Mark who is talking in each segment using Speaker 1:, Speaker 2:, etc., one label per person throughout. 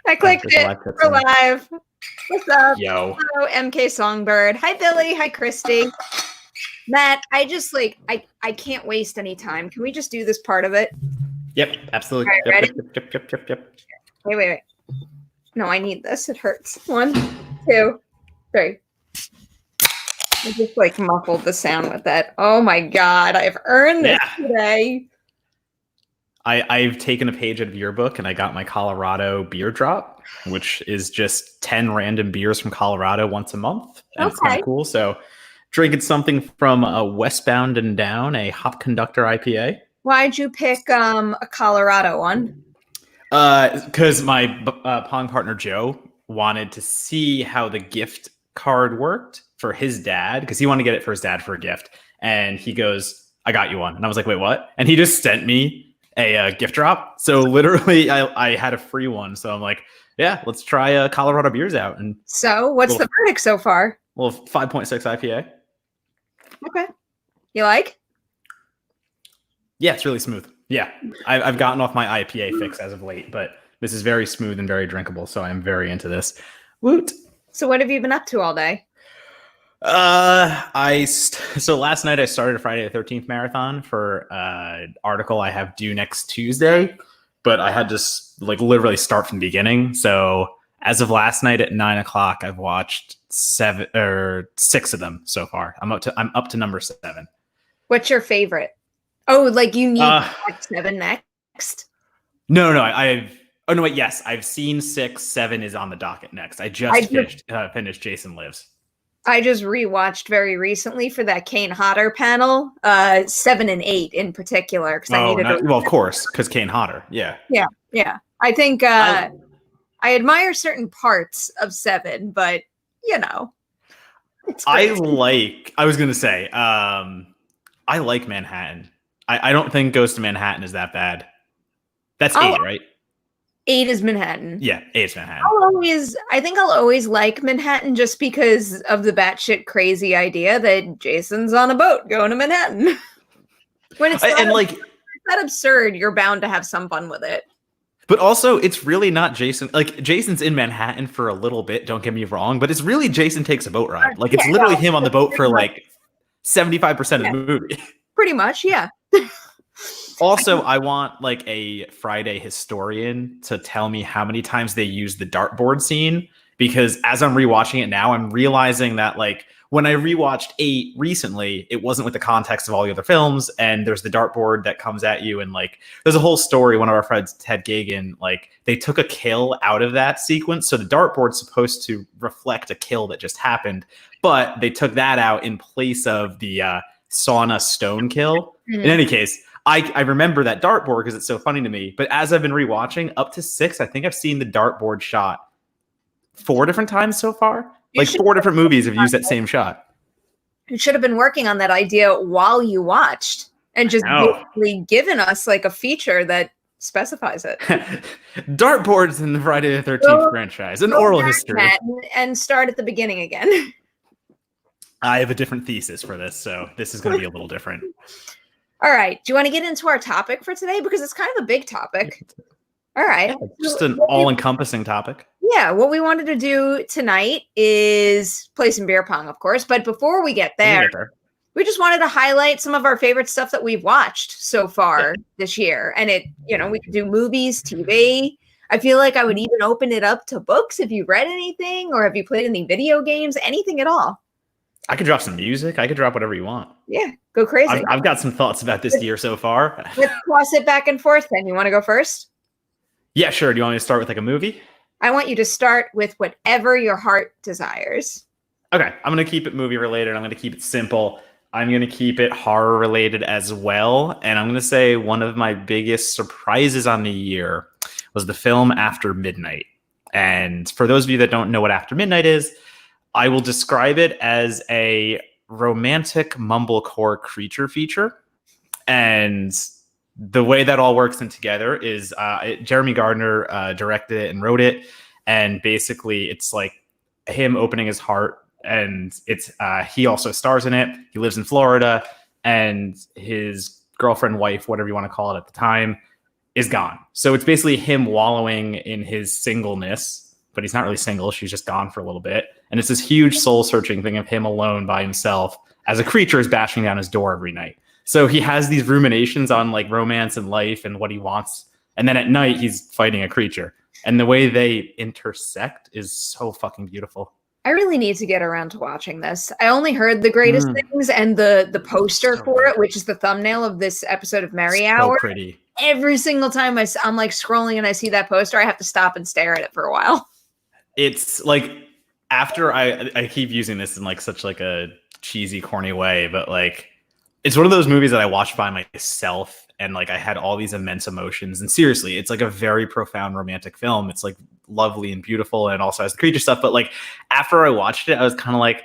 Speaker 1: I clicked it. We're live. What's up?
Speaker 2: Yo.
Speaker 1: Hello, MK Songbird. Hi, Billy. Hi, Christy. Matt, I just I can't waste any time. Can we just do this part of it?
Speaker 2: Yep, absolutely.
Speaker 1: All right,
Speaker 2: Yep.
Speaker 1: Wait. No, I need this. It hurts. 1, 2, 3. I just muffled the sound with that. Oh my God, I've earned this today.
Speaker 2: I've taken a page out of your book and I got my Colorado beer drop, which is just 10 random beers from Colorado once a month. And It's kind of cool. So drinking something from Westbound and Down, a Hop Conductor IPA.
Speaker 1: Why'd you pick a Colorado one?
Speaker 2: Because my Pong partner Joe wanted to see how the gift card worked for his dad, because he wanted to get it for his dad for a gift. And he goes, I got you one. And I was like, wait, what? And he just sent me a gift drop. So literally I had a free one. So I'm like, yeah, let's try Colorado beers out. And
Speaker 1: so what's the verdict so far?
Speaker 2: Well, 5.6 IPA.
Speaker 1: Okay. You like?
Speaker 2: Yeah, it's really smooth. Yeah, I've gotten off my IPA fix as of late, but this is very smooth and very drinkable. So I'm very into this. Woot.
Speaker 1: So what have you been up to all day?
Speaker 2: So last night I started a Friday the 13th marathon for an article I have due next Tuesday, but I had to literally start from the beginning. So as of last night at 9 o'clock, I've watched 6 of them so far. I'm up to number 7.
Speaker 1: What's your favorite? Oh, you need 7 next?
Speaker 2: No, yes, I've seen 6. 7 is on the docket next. I just finished Jason Lives.
Speaker 1: I just rewatched very recently for that Kane Hodder panel, 7 and 8 in particular.
Speaker 2: Well, of course, because Kane Hodder, yeah.
Speaker 1: I think I admire certain parts of 7, but it's
Speaker 2: I was gonna say, I like Manhattan. I don't think Ghost of Manhattan is that bad. That's 8, right?
Speaker 1: 8 is Manhattan.
Speaker 2: Yeah, 8 is Manhattan.
Speaker 1: I think I'll always like Manhattan just because of the batshit crazy idea that Jason's on a boat going to Manhattan. When it's that absurd, you're bound to have some fun with it.
Speaker 2: But also, it's really not Jason. Jason's in Manhattan for a little bit, don't get me wrong, but it's really Jason takes a boat ride. It's literally him on the boat for 75% of the movie.
Speaker 1: Pretty much, yeah.
Speaker 2: Also, I want a Friday historian to tell me how many times they use the dartboard scene, because as I'm rewatching it now, I'm realizing that when I rewatched 8 recently, it wasn't with the context of all the other films, and there's the dartboard that comes at you, and there's a whole story. One of our friends, Ted Gagan, they took a kill out of that sequence, so the dartboard's supposed to reflect a kill that just happened, but they took that out in place of the sauna stone kill. Mm-hmm. In any case, I remember that dartboard because it's so funny to me. But as I've been rewatching up to 6, I think I've seen the dartboard shot 4 different times so far. 4 different movies have used that same shot.
Speaker 1: You should have been working on that idea while you watched and just basically given us a feature that specifies it.
Speaker 2: Dartboards in the Friday the 13th franchise, an oral history.
Speaker 1: And start at the beginning again.
Speaker 2: I have a different thesis for this, so this is going to be a little different.
Speaker 1: All right. Do you want to get into our topic for today? Because it's kind of a big topic. All right.
Speaker 2: Yeah, just an all-encompassing topic.
Speaker 1: Yeah. What we wanted to do tonight is play some beer pong, of course. But before we get there, we just wanted to highlight some of our favorite stuff that we've watched so far this year. And we could do movies, TV. I feel like I would even open it up to books if you read anything, or have you played any video games, anything at all.
Speaker 2: I could drop some music. I could drop whatever you want.
Speaker 1: Yeah, go crazy.
Speaker 2: I've got some thoughts about this year so far.
Speaker 1: Let's toss it back and forth then. You want to go first?
Speaker 2: Yeah, sure. Do you want me to start with a movie?
Speaker 1: I want you to start with whatever your heart desires.
Speaker 2: Okay, I'm going to keep it movie related. I'm going to keep it simple. I'm going to keep it horror related as well. And I'm going to say one of my biggest surprises on the year was the film After Midnight. And for those of you that don't know what After Midnight is, I will describe it as a romantic mumblecore creature feature. And the way that all works in together is Jeremy Gardner directed it and wrote it. And basically it's him opening his heart, and it's he also stars in it. He lives in Florida, and his girlfriend, wife, whatever you want to call it at the time, is gone. So it's basically him wallowing in his singleness, but he's not really single. She's just gone for a little bit. And it's this huge soul searching thing of him alone by himself as a creature is bashing down his door every night. So he has these ruminations on like romance and life and what he wants. And then at night he's fighting a creature. And the way they intersect is so fucking beautiful.
Speaker 1: I really need to get around to watching this. I only heard the greatest things and the poster for it, which is the thumbnail of this episode of Merri Hour.
Speaker 2: So pretty.
Speaker 1: Every single time I'm like scrolling and I see that poster, I have to stop and stare at it for a while.
Speaker 2: It's like, after I keep using this in like such like a cheesy, corny way, but like it's one of those movies that I watched by myself and like I had all these immense emotions. And seriously, it's like a very profound romantic film. It's like lovely and beautiful and also has the creature stuff. But like after I watched it, I was kind of like,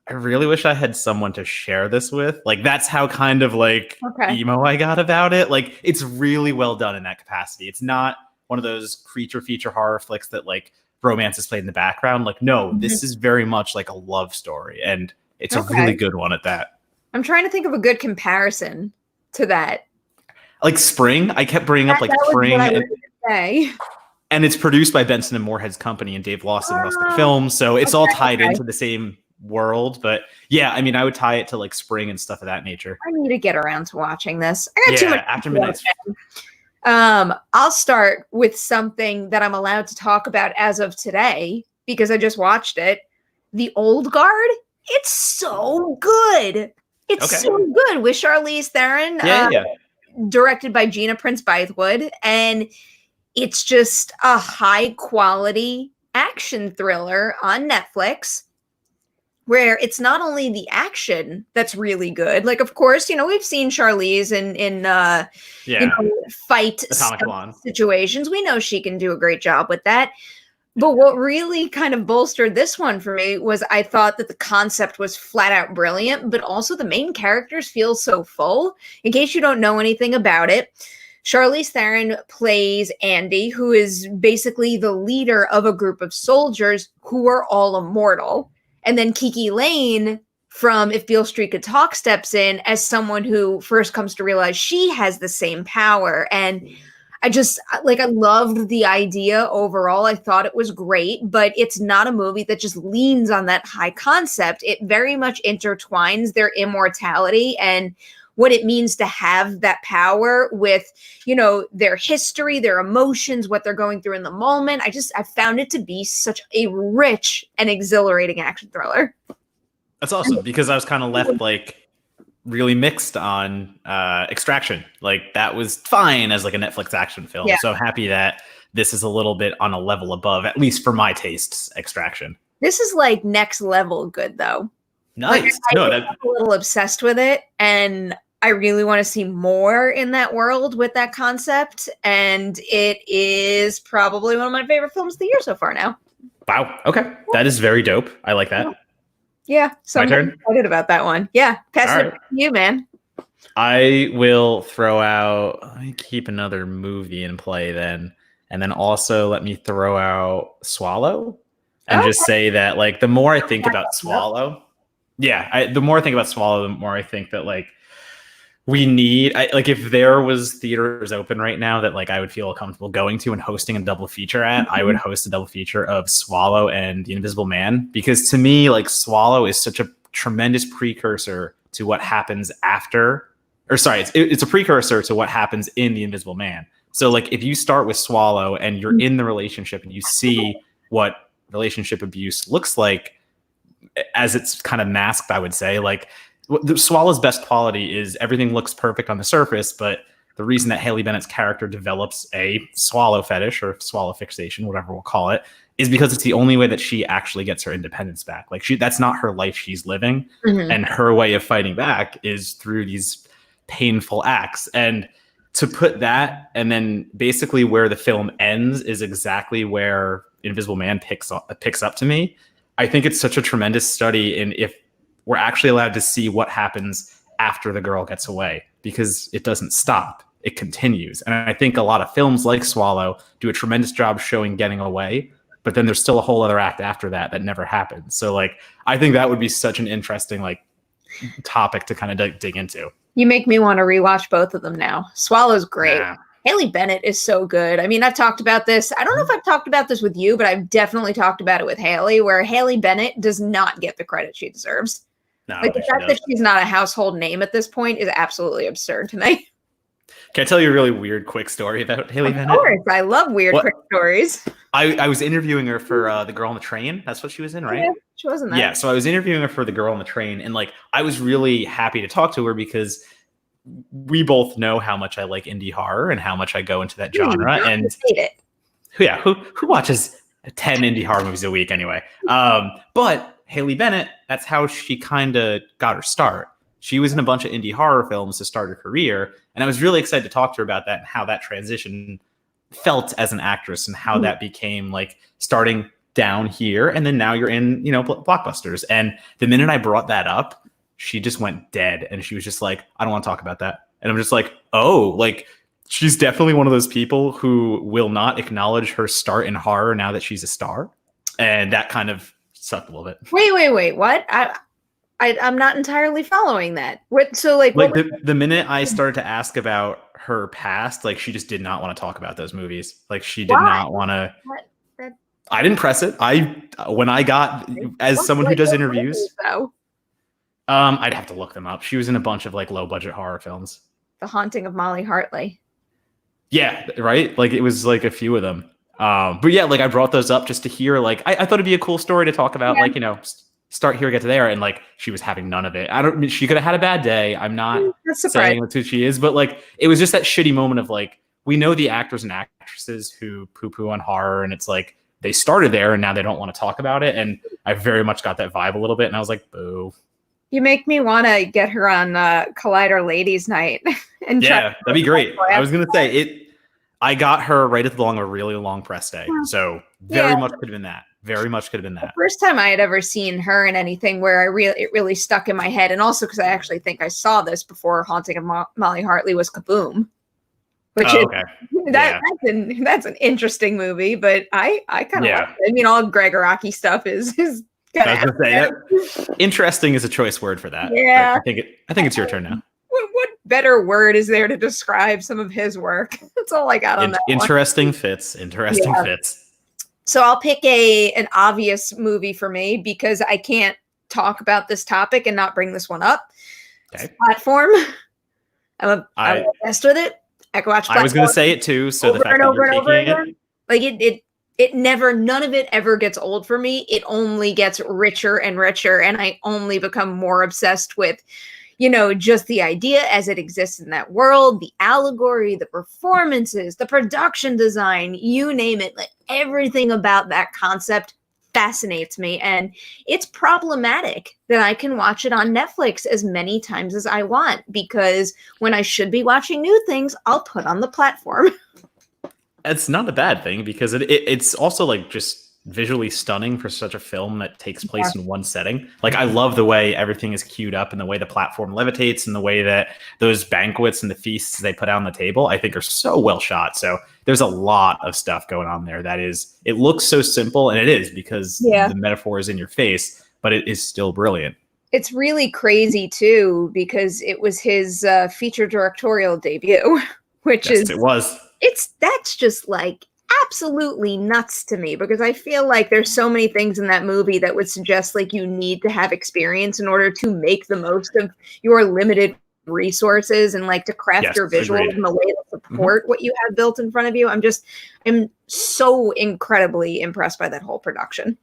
Speaker 2: I really wish I had someone to share this with. Like that's how kind of like emo I got about it. Like it's really well done in that capacity. It's not one of those creature feature horror flicks that like romance is played in the background. Like, no, this is very much like a love story. And it's a really good one at that.
Speaker 1: I'm trying to think of a good comparison to that.
Speaker 2: Like Spring. I kept bringing up like Spring. And it's produced by Benson and Moorhead's company and Dave Lawson Rustic Films. So it's all tied into the same world. But yeah, I mean, I would tie it to like Spring and stuff of that nature.
Speaker 1: I need to get around to watching this. I got too much
Speaker 2: after midnight.
Speaker 1: I'll start with something that I'm allowed to talk about as of today because I just watched it. The Old Guard. It's so good. It's so good with Charlize Theron. Directed by Gina Prince Bythewood. And it's just a high quality action thriller on Netflix where it's not only the action that's really good. Like, of course, we've seen Charlize in fight situations. We know she can do a great job with that. But what really kind of bolstered this one for me was I thought that the concept was flat out brilliant, but also the main characters feel so full. In case you don't know anything about it, Charlize Theron plays Andy, who is basically the leader of a group of soldiers who are all immortal. And then Kiki Lane from If Beale Street Could Talk steps in as someone who first comes to realize she has the same power. And I loved the idea overall. I thought it was great, but it's not a movie that just leans on that high concept. It very much intertwines their immortality and what it means to have that power with, their history, their emotions, what they're going through in the moment. I found it to be such a rich and exhilarating action thriller.
Speaker 2: That's awesome because I was kind of left like really mixed on Extraction. Like that was fine as like a Netflix action film. So happy that this is a little bit on a level above, at least for my tastes, Extraction.
Speaker 1: This is like next level good though.
Speaker 2: Nice.
Speaker 1: I'm a little obsessed with it and I really want to see more in that world with that concept. And it is probably one of my favorite films of the year so far now.
Speaker 2: Wow. Okay. That is very dope. I like that.
Speaker 1: Yeah. So I'm excited about that one. Yeah. Pass it to you, man.
Speaker 2: I will throw out, let me keep another movie in play then. And then also let me throw out Swallow and just say that like the more I think about Swallow, the more I think about Swallow, the more I think that like we need, if there was theaters open right now that like I would feel comfortable going to and hosting a double feature at, I would host a double feature of Swallow and The Invisible Man, because to me, like Swallow is such a tremendous precursor to what happens after, it's a precursor to what happens in The Invisible Man. So like if you start with Swallow and you're in the relationship and you see what relationship abuse looks like as it's kind of masked, I would say, like the Swallow's best quality is everything looks perfect on the surface, but the reason that Haley Bennett's character develops a swallow fetish or swallow fixation, whatever we'll call it, is because it's the only way that she actually gets her independence back. Like that's not her life she's living. And her way of fighting back is through these painful acts. And to put that, and then basically where the film ends is exactly where Invisible Man picks up to me. I think it's such a tremendous study in if we're actually allowed to see what happens after the girl gets away, because it doesn't stop. It continues. And I think a lot of films like Swallow do a tremendous job showing getting away, but then there's still a whole other act after that never happens. So like, I think that would be such an interesting like topic to kind of dig into.
Speaker 1: You make me want to rewatch both of them now. Swallow's great. Haley Bennett is so good. I mean, I've talked about this. I don't know if I've talked about this with you, but I've definitely talked about it with Haley, where Haley Bennett does not get the credit she deserves.
Speaker 2: No,
Speaker 1: like the fact that she's not a household name at this point is absolutely absurd to me.
Speaker 2: Can I tell you a really weird, quick story about Haley Bennett?
Speaker 1: Of course, I love weird, quick stories.
Speaker 2: I was interviewing her for The Girl on the Train. That's what she was in, right?
Speaker 1: Yeah, she wasn't that.
Speaker 2: Yeah, so I was interviewing her for The Girl on the Train, and like I was really happy to talk to her because we both know how much I like indie horror and how much I go into that genre. And
Speaker 1: hate it.
Speaker 2: Yeah, who watches 10 indie horror movies a week anyway? But Haley Bennett, that's how she kind of got her start. She was in a bunch of indie horror films to start her career, and I was really excited to talk to her about that and how that transition felt as an actress and how that became like starting down here, and then now you're in, blockbusters. And the minute I brought that up, she just went dead, and she was just like, I don't want to talk about that. And I'm just like, oh, like she's definitely one of those people who will not acknowledge her start in horror now that she's a star. And that kind of sucked a little bit.
Speaker 1: Wait, what? I'm not entirely following that. So
Speaker 2: the minute I started to ask about her past, like she just did not want to talk about those movies. Like she did not want to. I didn't press it. When I got as someone who does interviews, I'd have to look them up. She was in a bunch of like low budget horror films.
Speaker 1: The Haunting of Molly Hartley.
Speaker 2: Yeah, right. Like it was like a few of them. But yeah, like I brought those up just to hear. Like I thought it'd be a cool story to talk about. Like start here, get to there, and like she was having none of it. She could have had a bad day. I'm not saying that's who she is, but like it was just that shitty moment of like we know the actors and actresses who poo-poo on horror, and it's like they started there and now they don't want to talk about it. And I very much got that vibe a little bit, and I was like, boo.
Speaker 1: You make me want to get her on Collider Ladies Night. And
Speaker 2: that'd be great. I was gonna say it. I got her right at the long, a really long press day, so very much could have been that. Very much could have been that.
Speaker 1: The first time I had ever seen her in anything where it really stuck in my head, and also because I actually think I saw this before Haunting of Molly Hartley was Kaboom, which that's an interesting movie, but I kind of like it. I mean, all Greg Araki stuff is
Speaker 2: I was gonna say, interesting is a choice word for that.
Speaker 1: Yeah,
Speaker 2: I think it's your turn now.
Speaker 1: What better word is there to describe some of his work? That's all I got on that.
Speaker 2: Interesting fits.
Speaker 1: So I'll pick an obvious movie for me because I can't talk about this topic and not bring this one up.
Speaker 2: Okay.
Speaker 1: Platform. I'm obsessed with it. I can watch Platform.
Speaker 2: I was going to say it too. So the fact that you're taking it.
Speaker 1: Like it never, none of it ever gets old for me. It only gets richer and richer. And I only become more obsessed with, just the idea as it exists in that world, the allegory, the performances, the production design, you name it. Like everything about that concept fascinates me. And it's problematic that I can watch it on Netflix as many times as I want, because when I should be watching new things, I'll put on the Platform.
Speaker 2: It's not a bad thing because it's also like just visually stunning for such a film that takes place in one setting. Like I love the way everything is queued up and the way the platform levitates and the way that those banquets and the feasts they put out on the table, I think are so well shot. So there's a lot of stuff going on there it looks so simple, and it is because the metaphor is in your face, but it is still brilliant.
Speaker 1: It's really crazy too, because it was his feature directorial debut, which that's just like absolutely nuts to me, because I feel like there's so many things in that movie that would suggest like you need to have experience in order to make the most of your limited resources and like to craft your visuals in the way to support what you have built in front of you. I'm so incredibly impressed by that whole production.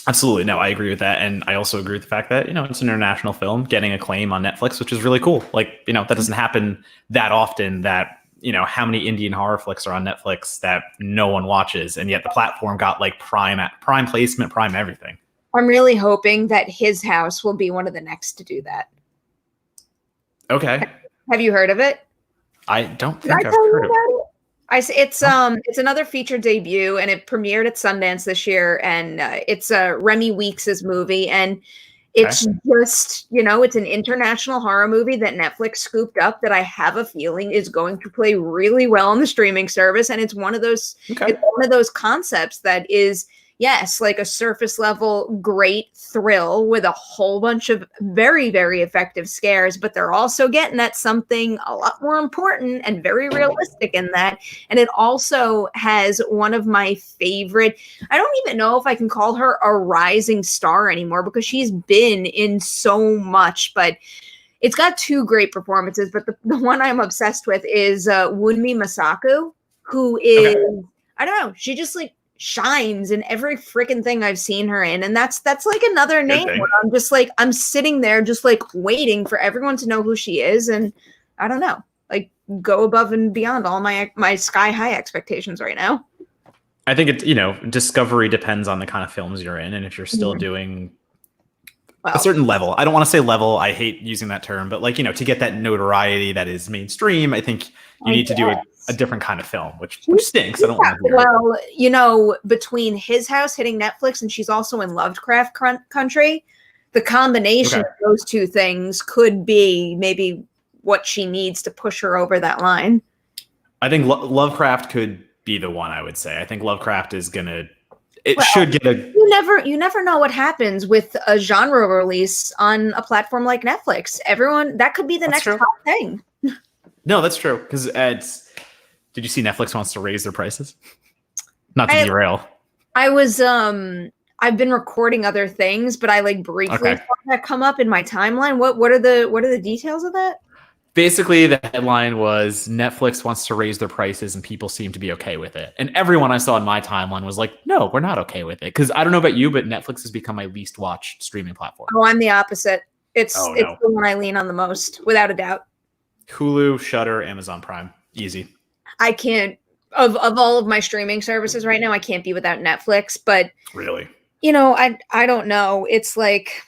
Speaker 2: Absolutely. No, I agree with that. And I also agree with the fact that, it's an international film getting acclaim on Netflix, which is really cool. Like, that doesn't happen that often, that how many Indian horror flicks are on Netflix that no one watches, and yet the Platform got like prime placement, prime everything.
Speaker 1: I'm really hoping that His House will be one of the next to do that.
Speaker 2: Okay.
Speaker 1: Have you heard of it?
Speaker 2: I don't think I've heard of it.
Speaker 1: It's another feature debut, and it premiered at Sundance this year, and it's Remy Weeks's movie, and it's just, it's an international horror movie that Netflix scooped up that I have a feeling is going to play really well on the streaming service. And it's one of those concepts that is, yes, like a surface level great thrill with a whole bunch of very, very effective scares, but they're also getting at something a lot more important and very realistic in that. And it also has one of my favorite, I don't even know if I can call her a rising star anymore because she's been in so much, but it's got two great performances. But the one I'm obsessed with is Wunmi Masaku, who is, I don't know, she just like shines in every freaking thing I've seen her in. And that's like another name where I'm just like, I'm sitting there just like waiting for everyone to know who she is. And I don't know, like go above and beyond all my sky high expectations right now.
Speaker 2: I think it's, discovery depends on the kind of films you're in. And if you're still doing a certain level, I don't want to say level, I hate using that term, but like, to get that notoriety that is mainstream, I think you need to do a different kind of film, which stinks. I don't want to hear
Speaker 1: it. Between His House hitting Netflix and she's also in Lovecraft Country, the combination of those two things could be maybe what she needs to push her over that line. I
Speaker 2: think Lovecraft could be the one, I would say. I think Lovecraft is going to, should get a...
Speaker 1: You never know what happens with a genre release on a platform like Netflix. That could be the next top thing.
Speaker 2: No, that's true. Because did you see Netflix wants to raise their prices? Not to derail.
Speaker 1: I've been recording other things, but I like briefly saw that come up in my timeline. What are the details of that?
Speaker 2: Basically, the headline was Netflix wants to raise their prices and people seem to be okay with it. And everyone I saw in my timeline was like, no, we're not okay with it. Because I don't know about you, but Netflix has become my least watched streaming platform.
Speaker 1: Oh, I'm the opposite. It's the one I lean on the most, without a doubt.
Speaker 2: Hulu, Shudder, Amazon Prime. Easy.
Speaker 1: I can't, of all of my streaming services right now, I can't be without Netflix. But
Speaker 2: really,
Speaker 1: I don't know. It's like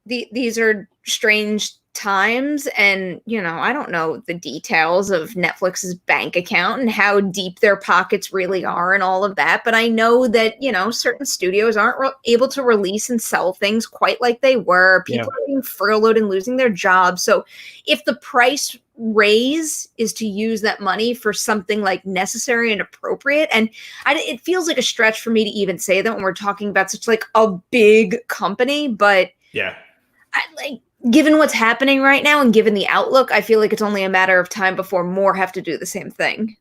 Speaker 1: these are strange times, and I don't know the details of Netflix's bank account and how deep their pockets really are and all of that, but I know that certain studios aren't able to release and sell things quite like they were. People are being furloughed and losing their jobs. So if the price raise is to use that money for something like necessary and appropriate, and it feels like a stretch for me to even say that when we're talking about such like a big company, but given what's happening right now and given the outlook, I feel like it's only a matter of time before more have to do the same thing.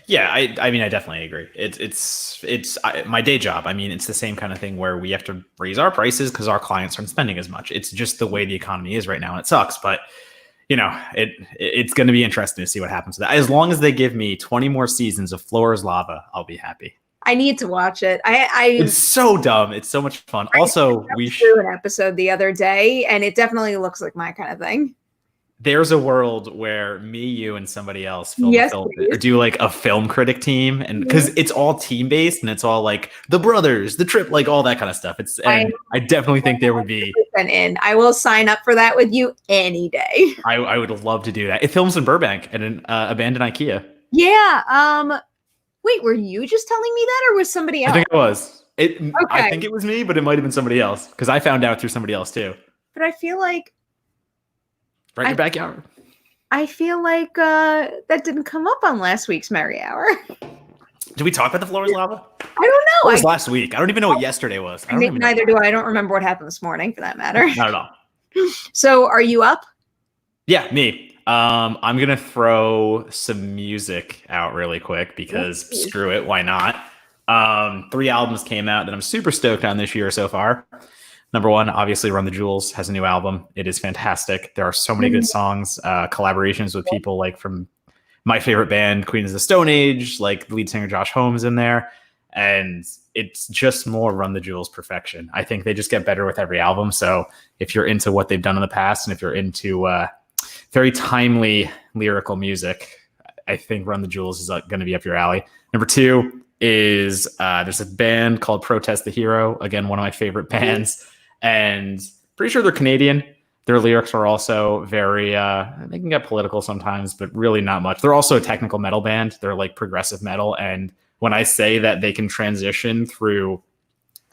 Speaker 2: Yeah, I mean, I definitely agree. It's my day job. I mean, it's the same kind of thing where we have to raise our prices because our clients aren't spending as much. It's just the way the economy is right now, and it sucks. But it's going to be interesting to see what happens to that. As long as they give me 20 more seasons of Floor is Lava, I'll be happy.
Speaker 1: I need to watch it.
Speaker 2: It's so dumb. It's so much fun. Also, we
Speaker 1: threw an episode the other day, and it definitely looks like my kind of thing.
Speaker 2: There's a world where me, you, and somebody else do like a film critic team, and because it's all team based and it's all like the brothers, the trip, like all that kind of stuff. I definitely think there would be.
Speaker 1: I will sign up for that with you any day.
Speaker 2: I would love to do that. It films in Burbank at an abandoned IKEA.
Speaker 1: Yeah. Wait, were you just telling me that, or was somebody else?
Speaker 2: I think it was. I think it was me, but it might have been somebody else because I found out through somebody else too.
Speaker 1: But I feel like
Speaker 2: right in your backyard.
Speaker 1: I feel like that didn't come up on last week's Merri Hour.
Speaker 2: Did we talk about the Floor is Lava?
Speaker 1: I don't know.
Speaker 2: It was last week. I don't even know what yesterday was.
Speaker 1: Neither do I. I don't remember what happened this morning, for that matter.
Speaker 2: Not at all.
Speaker 1: So, are you up?
Speaker 2: Yeah, me. I'm gonna throw some music out really quick because screw it, why not? 3 albums came out that I'm super stoked on this year so far. Number one, obviously, Run the Jewels has a new album. It is fantastic. There are so many good songs, collaborations with people like from my favorite band, Queens of the Stone Age, like the lead singer Josh Holmes in there. And it's just more Run the Jewels perfection. I think they just get better with every album. So if you're into what they've done in the past, and if you're into very timely lyrical music, I think Run the Jewels is going to be up your alley. Number two is there's a band called Protest the Hero. Again, one of my favorite bands. And pretty sure they're Canadian. Their lyrics are also very, they can get political sometimes, but really not much. They're also a technical metal band. They're like progressive metal. And when I say that they can transition through,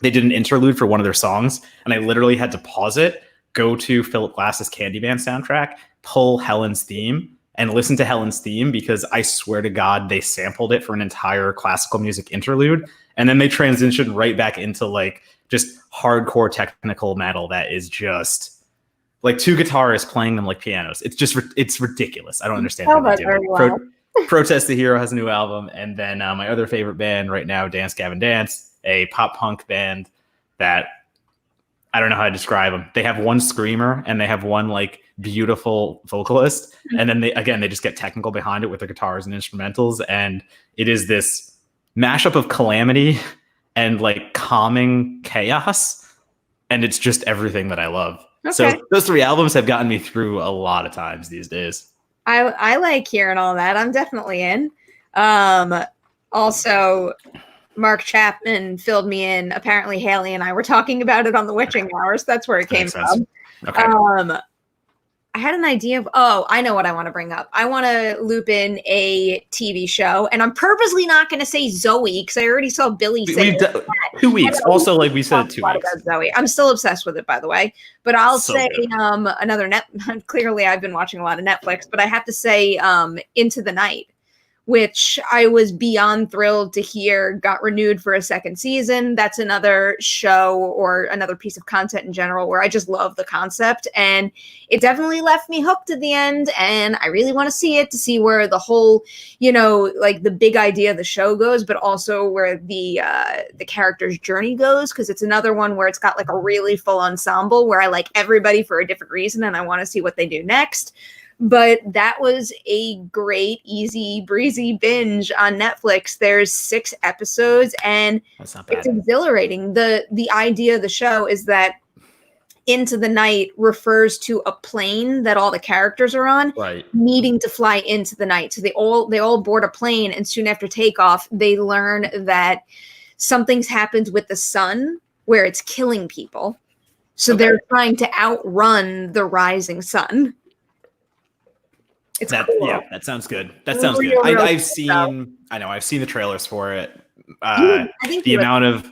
Speaker 2: they did an interlude for one of their songs, and I literally had to pause it, go to Philip Glass's Candyman soundtrack, pull Helen's theme, and listen to Helen's theme, because I swear to God, they sampled it for an entire classical music interlude. And then they transitioned right back into like just hardcore technical metal that is just like two guitarists playing them like pianos. It's ridiculous. I don't understand how they do it.
Speaker 1: Well.
Speaker 2: Protest the Hero has a new album. And then my other favorite band right now, Dance Gavin Dance, a pop punk band that I don't know how to describe them. They have one screamer and they have one like beautiful vocalist. And then they just get technical behind it with the guitars and instrumentals. And it is this mashup of calamity and like calming chaos. And it's just everything that I love. Okay. So those three albums have gotten me through a lot of times these days.
Speaker 1: I like hearing all that. I'm definitely in. Also, Mark Chapman filled me in. Apparently, Haley and I were talking about it on the Witching Hours. That's where it came from.
Speaker 2: Okay.
Speaker 1: I had an idea of, I know what I want to bring up. I want to loop in a TV show, and I'm purposely not going to say Zoe because I already saw Billy say
Speaker 2: 2 weeks. Also, like we said, 2 weeks.
Speaker 1: About Zoe. I'm still obsessed with it, by the way. But I'll say another clearly, I've been watching a lot of Netflix, but I have to say Into the Night, which I was beyond thrilled to hear got renewed for a second season. That's another show or another piece of content in general where I just love the concept. And it definitely left me hooked at the end. And I really want to see it to see where the whole, like the big idea of the show goes, but also where the character's journey goes. Because it's another one where it's got like a really full ensemble where I like everybody for a different reason. And I want to see what they do next. But that was a great, easy, breezy binge on Netflix. There's 6 episodes, and it's exhilarating. The idea of the show is that Into the Night refers to a plane that all the characters are on, needing to fly into the night. So they all board a plane, and soon after takeoff, they learn that something's happened with the sun where it's killing people. So they're trying to outrun the rising sun. It's cool.
Speaker 2: Yeah, that sounds good. That sounds good. I've seen the trailers for it. The amount of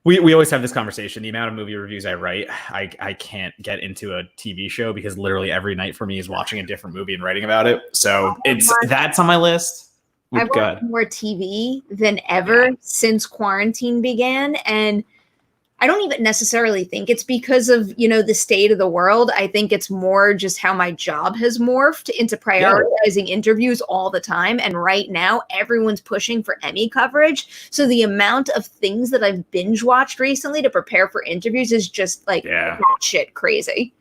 Speaker 2: we always have this conversation. The amount of movie reviews I write, I can't get into a TV show because literally every night for me is watching a different movie and writing about it. So that's on my list.
Speaker 1: I've watched more TV than ever since quarantine began, and I don't even necessarily think it's because of, the state of the world. I think it's more just how my job has morphed into prioritizing interviews all the time. And right now, everyone's pushing for Emmy coverage. So the amount of things that I've binge watched recently to prepare for interviews is just like shit crazy.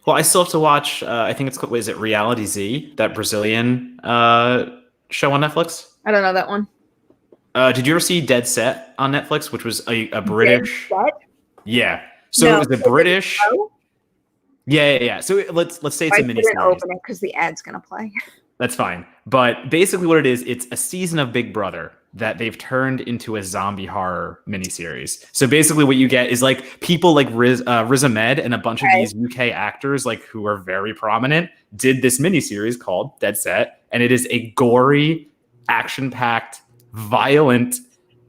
Speaker 2: Well, I still have to watch, I think it's called, is it Reality Z, that Brazilian show on Netflix?
Speaker 1: I don't know that one.
Speaker 2: Did you ever see Dead Set on Netflix, which was a British?
Speaker 1: Dead Set?
Speaker 2: Yeah. So it was a British. Yeah. So let's say it's a mini series.
Speaker 1: Open it because the ad's gonna play.
Speaker 2: That's fine. But basically, what it is, it's a season of Big Brother that they've turned into a zombie horror miniseries. So basically, what you get is like people like Riz Ahmed and a bunch of these UK actors, like who are very prominent, did this miniseries called Dead Set, and it is a gory, action-packed, violent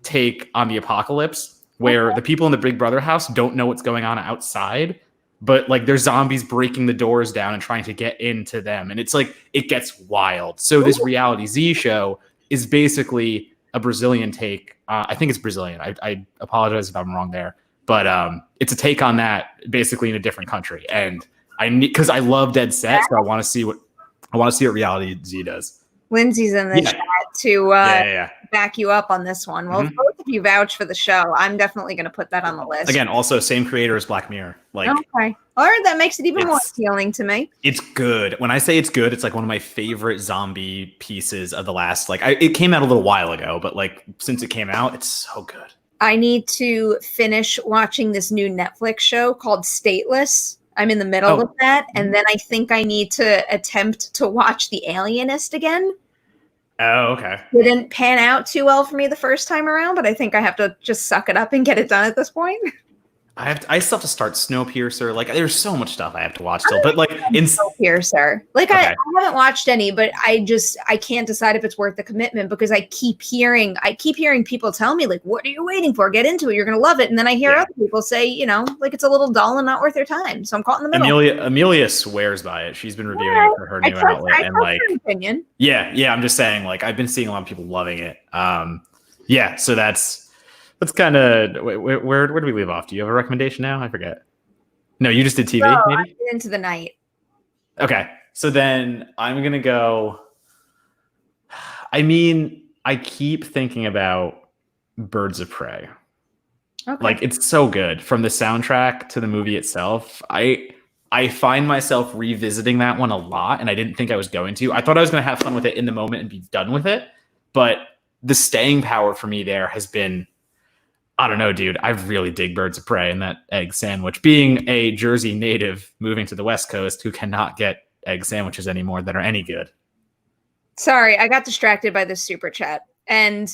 Speaker 2: take on the apocalypse, where the people in the Big Brother house don't know what's going on outside, but like there's zombies breaking the doors down and trying to get into them. And it's like, it gets wild. So this Reality Z show is basically a Brazilian take. I think it's Brazilian. I apologize if I'm wrong there, but it's a take on that basically in a different country. And because I love Dead Set, so I want to see what Reality Z does.
Speaker 1: Lindsay's in the chat to back you up on this one. Well, if both of you vouch for the show, I'm definitely going to put that on the list.
Speaker 2: Again, also same creator as Black Mirror. Like,
Speaker 1: okay, or that makes it even more appealing to me.
Speaker 2: It's good. When I say it's good, it's like one of my favorite zombie pieces of the last. Like, it came out a little while ago, but like since it came out, it's so good.
Speaker 1: I need to finish watching this new Netflix show called Stateless. I'm in the middle of that, and then I think I need to attempt to watch The Alienist again.
Speaker 2: Oh, okay.
Speaker 1: It didn't pan out too well for me the first time around, but I think I have to just suck it up and get it done at this point.
Speaker 2: I still have to start Snowpiercer. Like, there's so much stuff I have to watch still. But like in
Speaker 1: Snowpiercer, like okay. I haven't watched any, but I can't decide if it's worth the commitment because I keep hearing people tell me like, what are you waiting for? Get into it. You're gonna love it. And then I hear other people say, you know, like it's a little dull and not worth their time. So I'm caught in the middle.
Speaker 2: Amelia swears by it. She's been reviewing it for her new outlet, and like,
Speaker 1: opinion.
Speaker 2: Yeah. I'm just saying, like, I've been seeing a lot of people loving it. So that's kind of where do we leave off? Do you have a recommendation now? I forget. No, you just did TV.
Speaker 1: No,
Speaker 2: maybe
Speaker 1: I did Into the Night.
Speaker 2: Okay, so then I'm gonna go. I mean, I keep thinking about Birds of Prey. Okay. Like, it's so good, from the soundtrack to the movie itself. I find myself revisiting that one a lot, and I didn't think I was going to. I thought I was going to have fun with it in the moment and be done with it, but the staying power for me there has been, I don't know, dude. I really dig Birds of Prey and that egg sandwich. Being a Jersey native moving to the West Coast who cannot get egg sandwiches anymore that are any good.
Speaker 1: Sorry, I got distracted by this super chat. And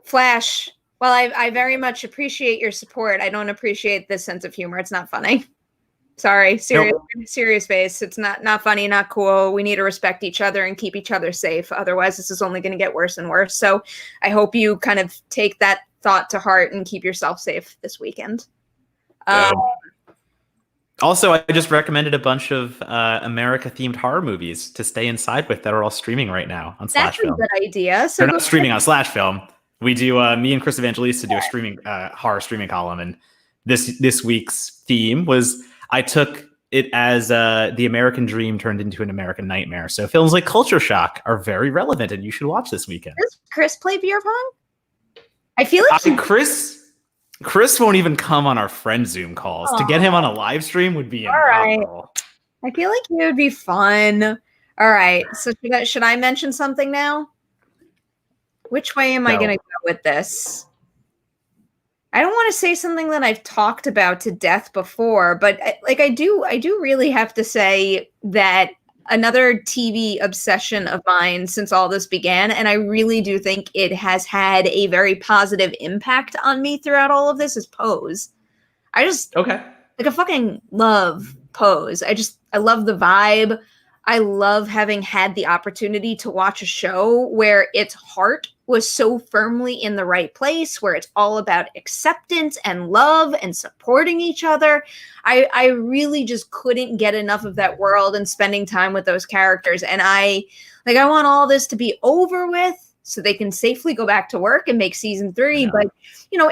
Speaker 1: Flash, while I very much appreciate your support, I don't appreciate this sense of humor. It's not funny. Sorry, serious face. It's not funny, not cool. We need to respect each other and keep each other safe. Otherwise, this is only going to get worse and worse. So I hope you kind of take that thought to heart and keep yourself safe this weekend.
Speaker 2: Also, I just recommended a bunch of America-themed horror movies to stay inside with that are all streaming right now on Slash Film.
Speaker 1: That's a good idea. So
Speaker 2: they're not streaming on Slash Film. We do, me and Chris Evangelista do a streaming horror streaming column, and this week's theme was, I took it as the American Dream turned into an American Nightmare. So films like Culture Shock are very relevant, and you should watch this weekend.
Speaker 1: Does Chris play beer pong? I feel like
Speaker 2: Chris won't even come on our friend Zoom calls. To get him on a live stream would be impossible.
Speaker 1: Right. I feel like it would be fun. All right. So should I mention something now? Which way am I going to go with this? I don't want to say something that I've talked about to death before, but like I do really have to say that another TV obsession of mine since all this began, and I really do think it has had a very positive impact on me throughout all of this, is Pose. I fucking love Pose. I love the vibe. I love having had the opportunity to watch a show where its heart was so firmly in the right place, where it's all about acceptance and love and supporting each other. I really just couldn't get enough of that world and spending time with those characters. And I want all this to be over with so they can safely go back to work and make season 3. Yeah. But,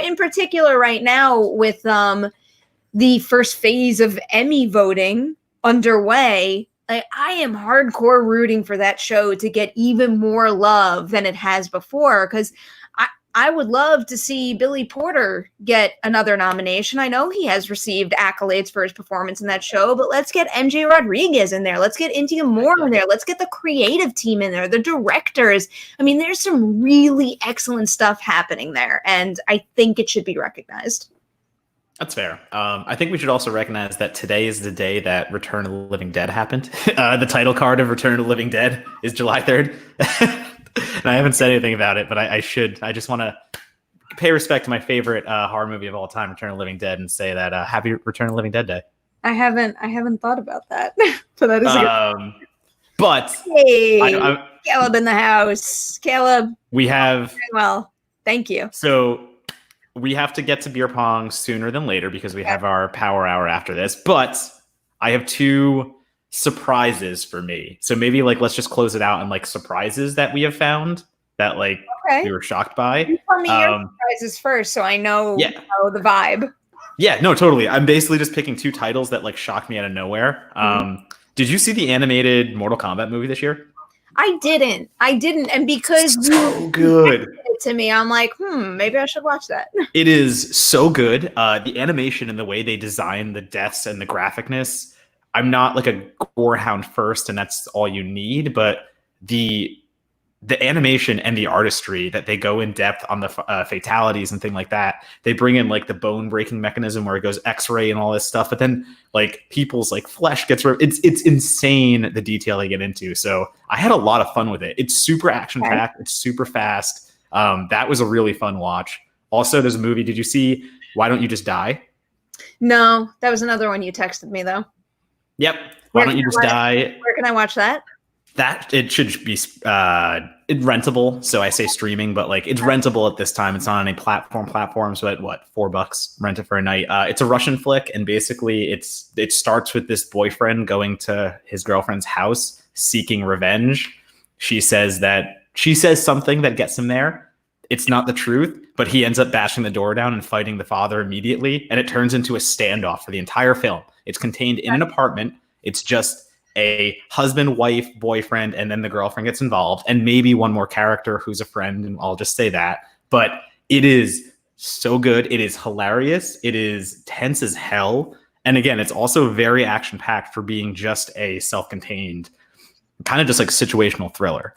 Speaker 1: in particular right now with the first phase of Emmy voting underway, I am hardcore rooting for that show to get even more love than it has before, because I would love to see Billy Porter get another nomination. I know he has received accolades for his performance in that show, but let's get MJ Rodriguez in there. Let's get India Moore in there. Let's get the creative team in there, the directors. I mean, there's some really excellent stuff happening there, and I think it should be recognized.
Speaker 2: That's fair. I think we should also recognize that today is the day that Return of the Living Dead happened. The title card of Return of the Living Dead is July 3rd. And I haven't said anything about it, but I should. I just want to pay respect to my favorite horror movie of all time, Return of the Living Dead, and say that happy Return of the Living Dead Day.
Speaker 1: I haven't thought about that. So that is
Speaker 2: but
Speaker 1: hey, Caleb in the house. Caleb.
Speaker 2: We have
Speaker 1: well, thank you.
Speaker 2: So we have to get to beer pong sooner than later because we have our power hour after this. But I have 2 surprises for me. So maybe let's just close it out and surprises that we have found that we were shocked by.
Speaker 1: You tell me your surprises first, so I know, the vibe.
Speaker 2: Yeah, no, totally. I'm basically just picking 2 titles that shocked me out of nowhere. Did you see the animated Mortal Kombat movie this year?
Speaker 1: I didn't. And because
Speaker 2: so good
Speaker 1: to me, I'm like, maybe I should watch that.
Speaker 2: It is so good. The animation and the way they design the deaths and the graphicness. I'm not a gore hound first, and that's all you need. But the animation and the artistry that they go in depth on the fatalities and things like that. They bring in the bone breaking mechanism where it goes X-ray and all this stuff. But then people's flesh gets ripped. It's insane the detail they get into. So I had a lot of fun with it. It's super action packed. It's super fast. That was a really fun watch. Also, there's a movie. Did you see Why Don't You Just Die?
Speaker 1: No, that was another one you texted me though.
Speaker 2: Yep. Why Don't You Just Die?
Speaker 1: Where can I watch that?
Speaker 2: That it should be rentable. So I say streaming, but like it's rentable at this time. It's on a platform. So at what, $4, rent it for a night. It's a Russian flick, and basically it starts with this boyfriend going to his girlfriend's house seeking revenge. She says something that gets him there. It's not the truth, but he ends up bashing the door down and fighting the father immediately, and it turns into a standoff for the entire film. It's contained in an apartment. It's just a husband, wife, boyfriend, and then the girlfriend gets involved, and maybe one more character who's a friend, and I'll just say that. But it is so good. It is hilarious. It is tense as hell. And again, it's also very action-packed for being just a self-contained, kind of just like situational thriller.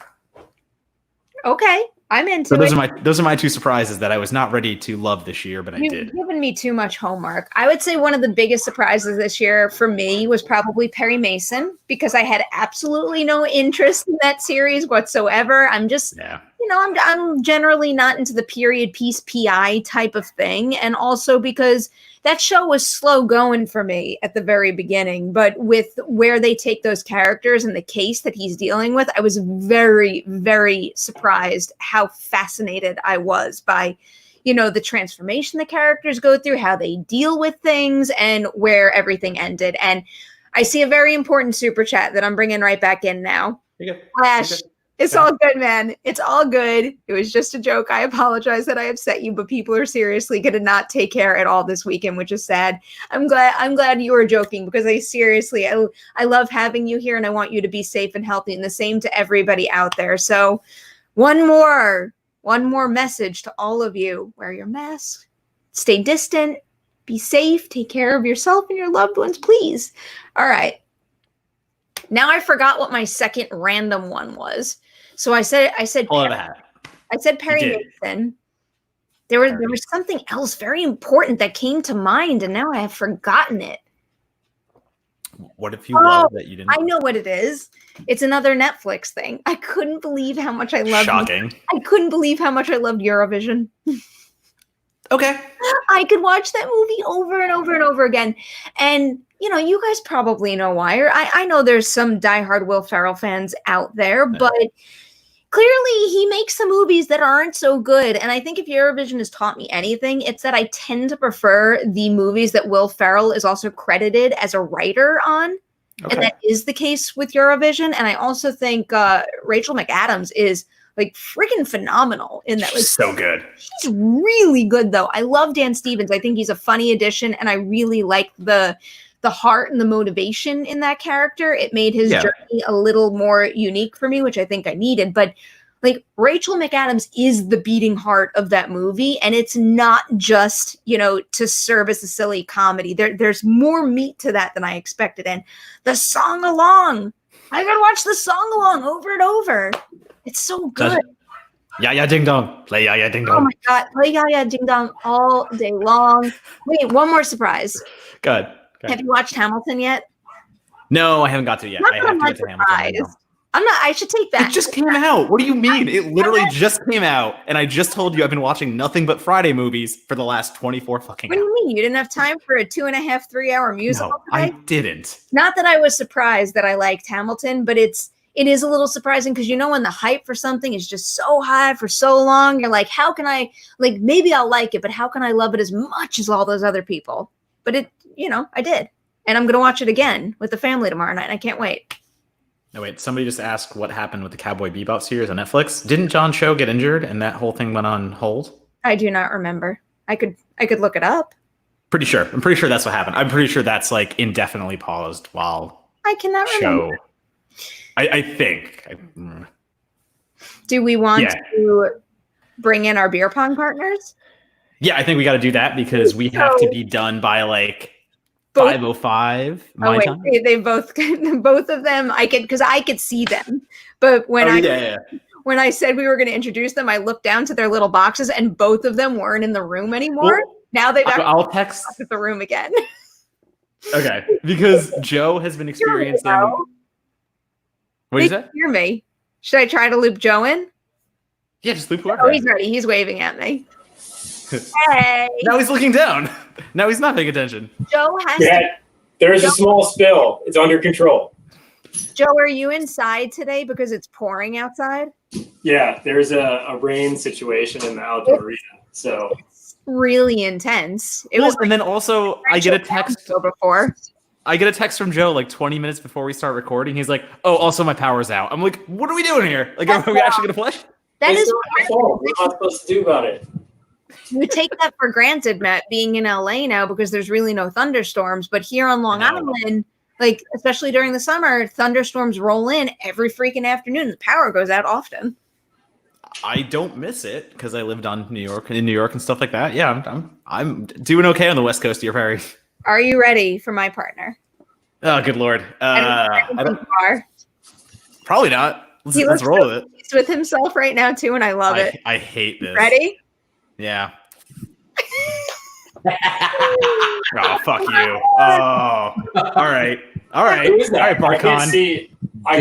Speaker 1: Okay. I'm into
Speaker 2: Those are my two surprises that I was not ready to love this year, but I did.
Speaker 1: You've given me too much homework. I would say one of the biggest surprises this year for me was probably Perri Mason, because I had absolutely no interest in that series whatsoever. I'm just, I'm generally not into the period piece PI type of thing. And also because that show was slow going for me at the very beginning, but with where they take those characters and the case that he's dealing with, I was very, very surprised how fascinated I was by, the transformation the characters go through, how they deal with things, and where everything ended. And I see a very important super chat that I'm bringing right back in now. Flash. It's all good, man. It's all good. It was just a joke. I apologize that I upset you, but people are seriously going to not take care at all this weekend, which is sad. I'm glad you were joking, because I love having you here, and I want you to be safe and healthy, and the same to everybody out there. So one more message to all of you: wear your mask, stay distant, be safe, take care of yourself and your loved ones, please. All right. Now I forgot what my second random one was. So I said Perri Mason. There was something else very important that came to mind, and now I have forgotten it.
Speaker 2: What if you love that you didn't?
Speaker 1: I know what it is. It's another Netflix thing. I couldn't believe how much I loved.
Speaker 2: Shocking.
Speaker 1: I couldn't believe how much I loved Eurovision.
Speaker 2: Okay.
Speaker 1: I could watch that movie over and over and over again. And, you guys probably know why. Or I know there's some diehard Will Ferrell fans out there, but clearly he makes some movies that aren't so good. And I think if Eurovision has taught me anything, it's that I tend to prefer the movies that Will Ferrell is also credited as a writer on. Okay. And that is the case with Eurovision. And I also think Rachel McAdams is like freaking phenomenal in that. Like,
Speaker 2: so good.
Speaker 1: She's really good, though. I love Dan Stevens. I think he's a funny addition, and I really like the heart and the motivation in that character. It made his journey a little more unique for me, which I think I needed. But like, Rachel McAdams is the beating heart of that movie, and it's not just, to service a silly comedy. There's more meat to that than I expected. And the song along, I could watch the song along over and over. It's so good.
Speaker 2: Ya Ya Ding Dong. Play Ya Ya Ding Dong.
Speaker 1: Oh my God. Play Ya Ya Ding Dong all day long. Wait, one more surprise.
Speaker 2: Good.
Speaker 1: Have you watched Hamilton yet?
Speaker 2: No, I haven't got to it yet. I have to get to Hamilton.
Speaker 1: I should take that.
Speaker 2: It just came out. What do you mean? It literally just came out. And I just told you I've been watching nothing but Friday movies for the last 24 fucking hours.
Speaker 1: What do you mean? You didn't have time for a 2.5, 3 hour musical today?
Speaker 2: I didn't.
Speaker 1: Not that I was surprised that I liked Hamilton, but it is a little surprising, because when the hype for something is just so high for so long, you're like, how can I, maybe I'll like it, but how can I love it as much as all those other people? But I did. And I'm going to watch it again with the family tomorrow night. And I can't wait.
Speaker 2: No, wait, somebody just asked what happened with the Cowboy Bebop series on Netflix. Didn't John Cho get injured and that whole thing went on hold?
Speaker 1: I do not remember. I could look it up.
Speaker 2: Pretty sure. I'm pretty sure that's what happened. I'm pretty sure that's indefinitely paused while
Speaker 1: I cannot remember.
Speaker 2: I think.
Speaker 1: Do we want to bring in our beer pong partners?
Speaker 2: Yeah, I think we got to do that, because we have to be done by 5:05 my time.
Speaker 1: They both of them. Because I could see them, but when when I said we were going to introduce them, I looked down to their little boxes, and both of them weren't in the room anymore. Well, now they've
Speaker 2: I'll text
Speaker 1: the room again.
Speaker 2: Okay, because Joe has been experiencing. What did you say?
Speaker 1: Hear me? Should I try to loop Joe in?
Speaker 2: Yeah, just loop whoever.
Speaker 1: Oh, he's ready. He's waving at me. Hey.
Speaker 2: Now he's looking down. Now he's not paying attention.
Speaker 1: Joe has
Speaker 3: There's a small spill. It's under control.
Speaker 1: Joe, are you inside today because it's pouring outside?
Speaker 3: Yeah, there's a rain situation in the outdoor arena. So
Speaker 1: it's really intense. It was,
Speaker 2: and then also I get a text
Speaker 1: before.
Speaker 2: I get a text from Joe like 20 minutes before we start recording. He's like, "Oh, also my power's out." I'm like, "What are we doing here? Like, are we actually gonna play?"
Speaker 1: That is
Speaker 3: what we're not supposed to do about it.
Speaker 1: You take that for granted, Matt, being in LA now because there's really no thunderstorms. But here on Long Island, like especially during the summer, thunderstorms roll in every freaking afternoon. The power goes out often.
Speaker 2: I don't miss it because I lived in New York and stuff like that. Yeah, I'm doing okay on the West Coast here, Perri.
Speaker 1: Are you ready for my partner?
Speaker 2: Oh, good Lord. Probably not. Let's roll with it.
Speaker 1: He's with himself right now, too, and I love it.
Speaker 2: I hate this.
Speaker 1: Ready?
Speaker 2: Yeah. Oh, fuck you. Oh. All right. All right, Barkon.
Speaker 3: I can't see my...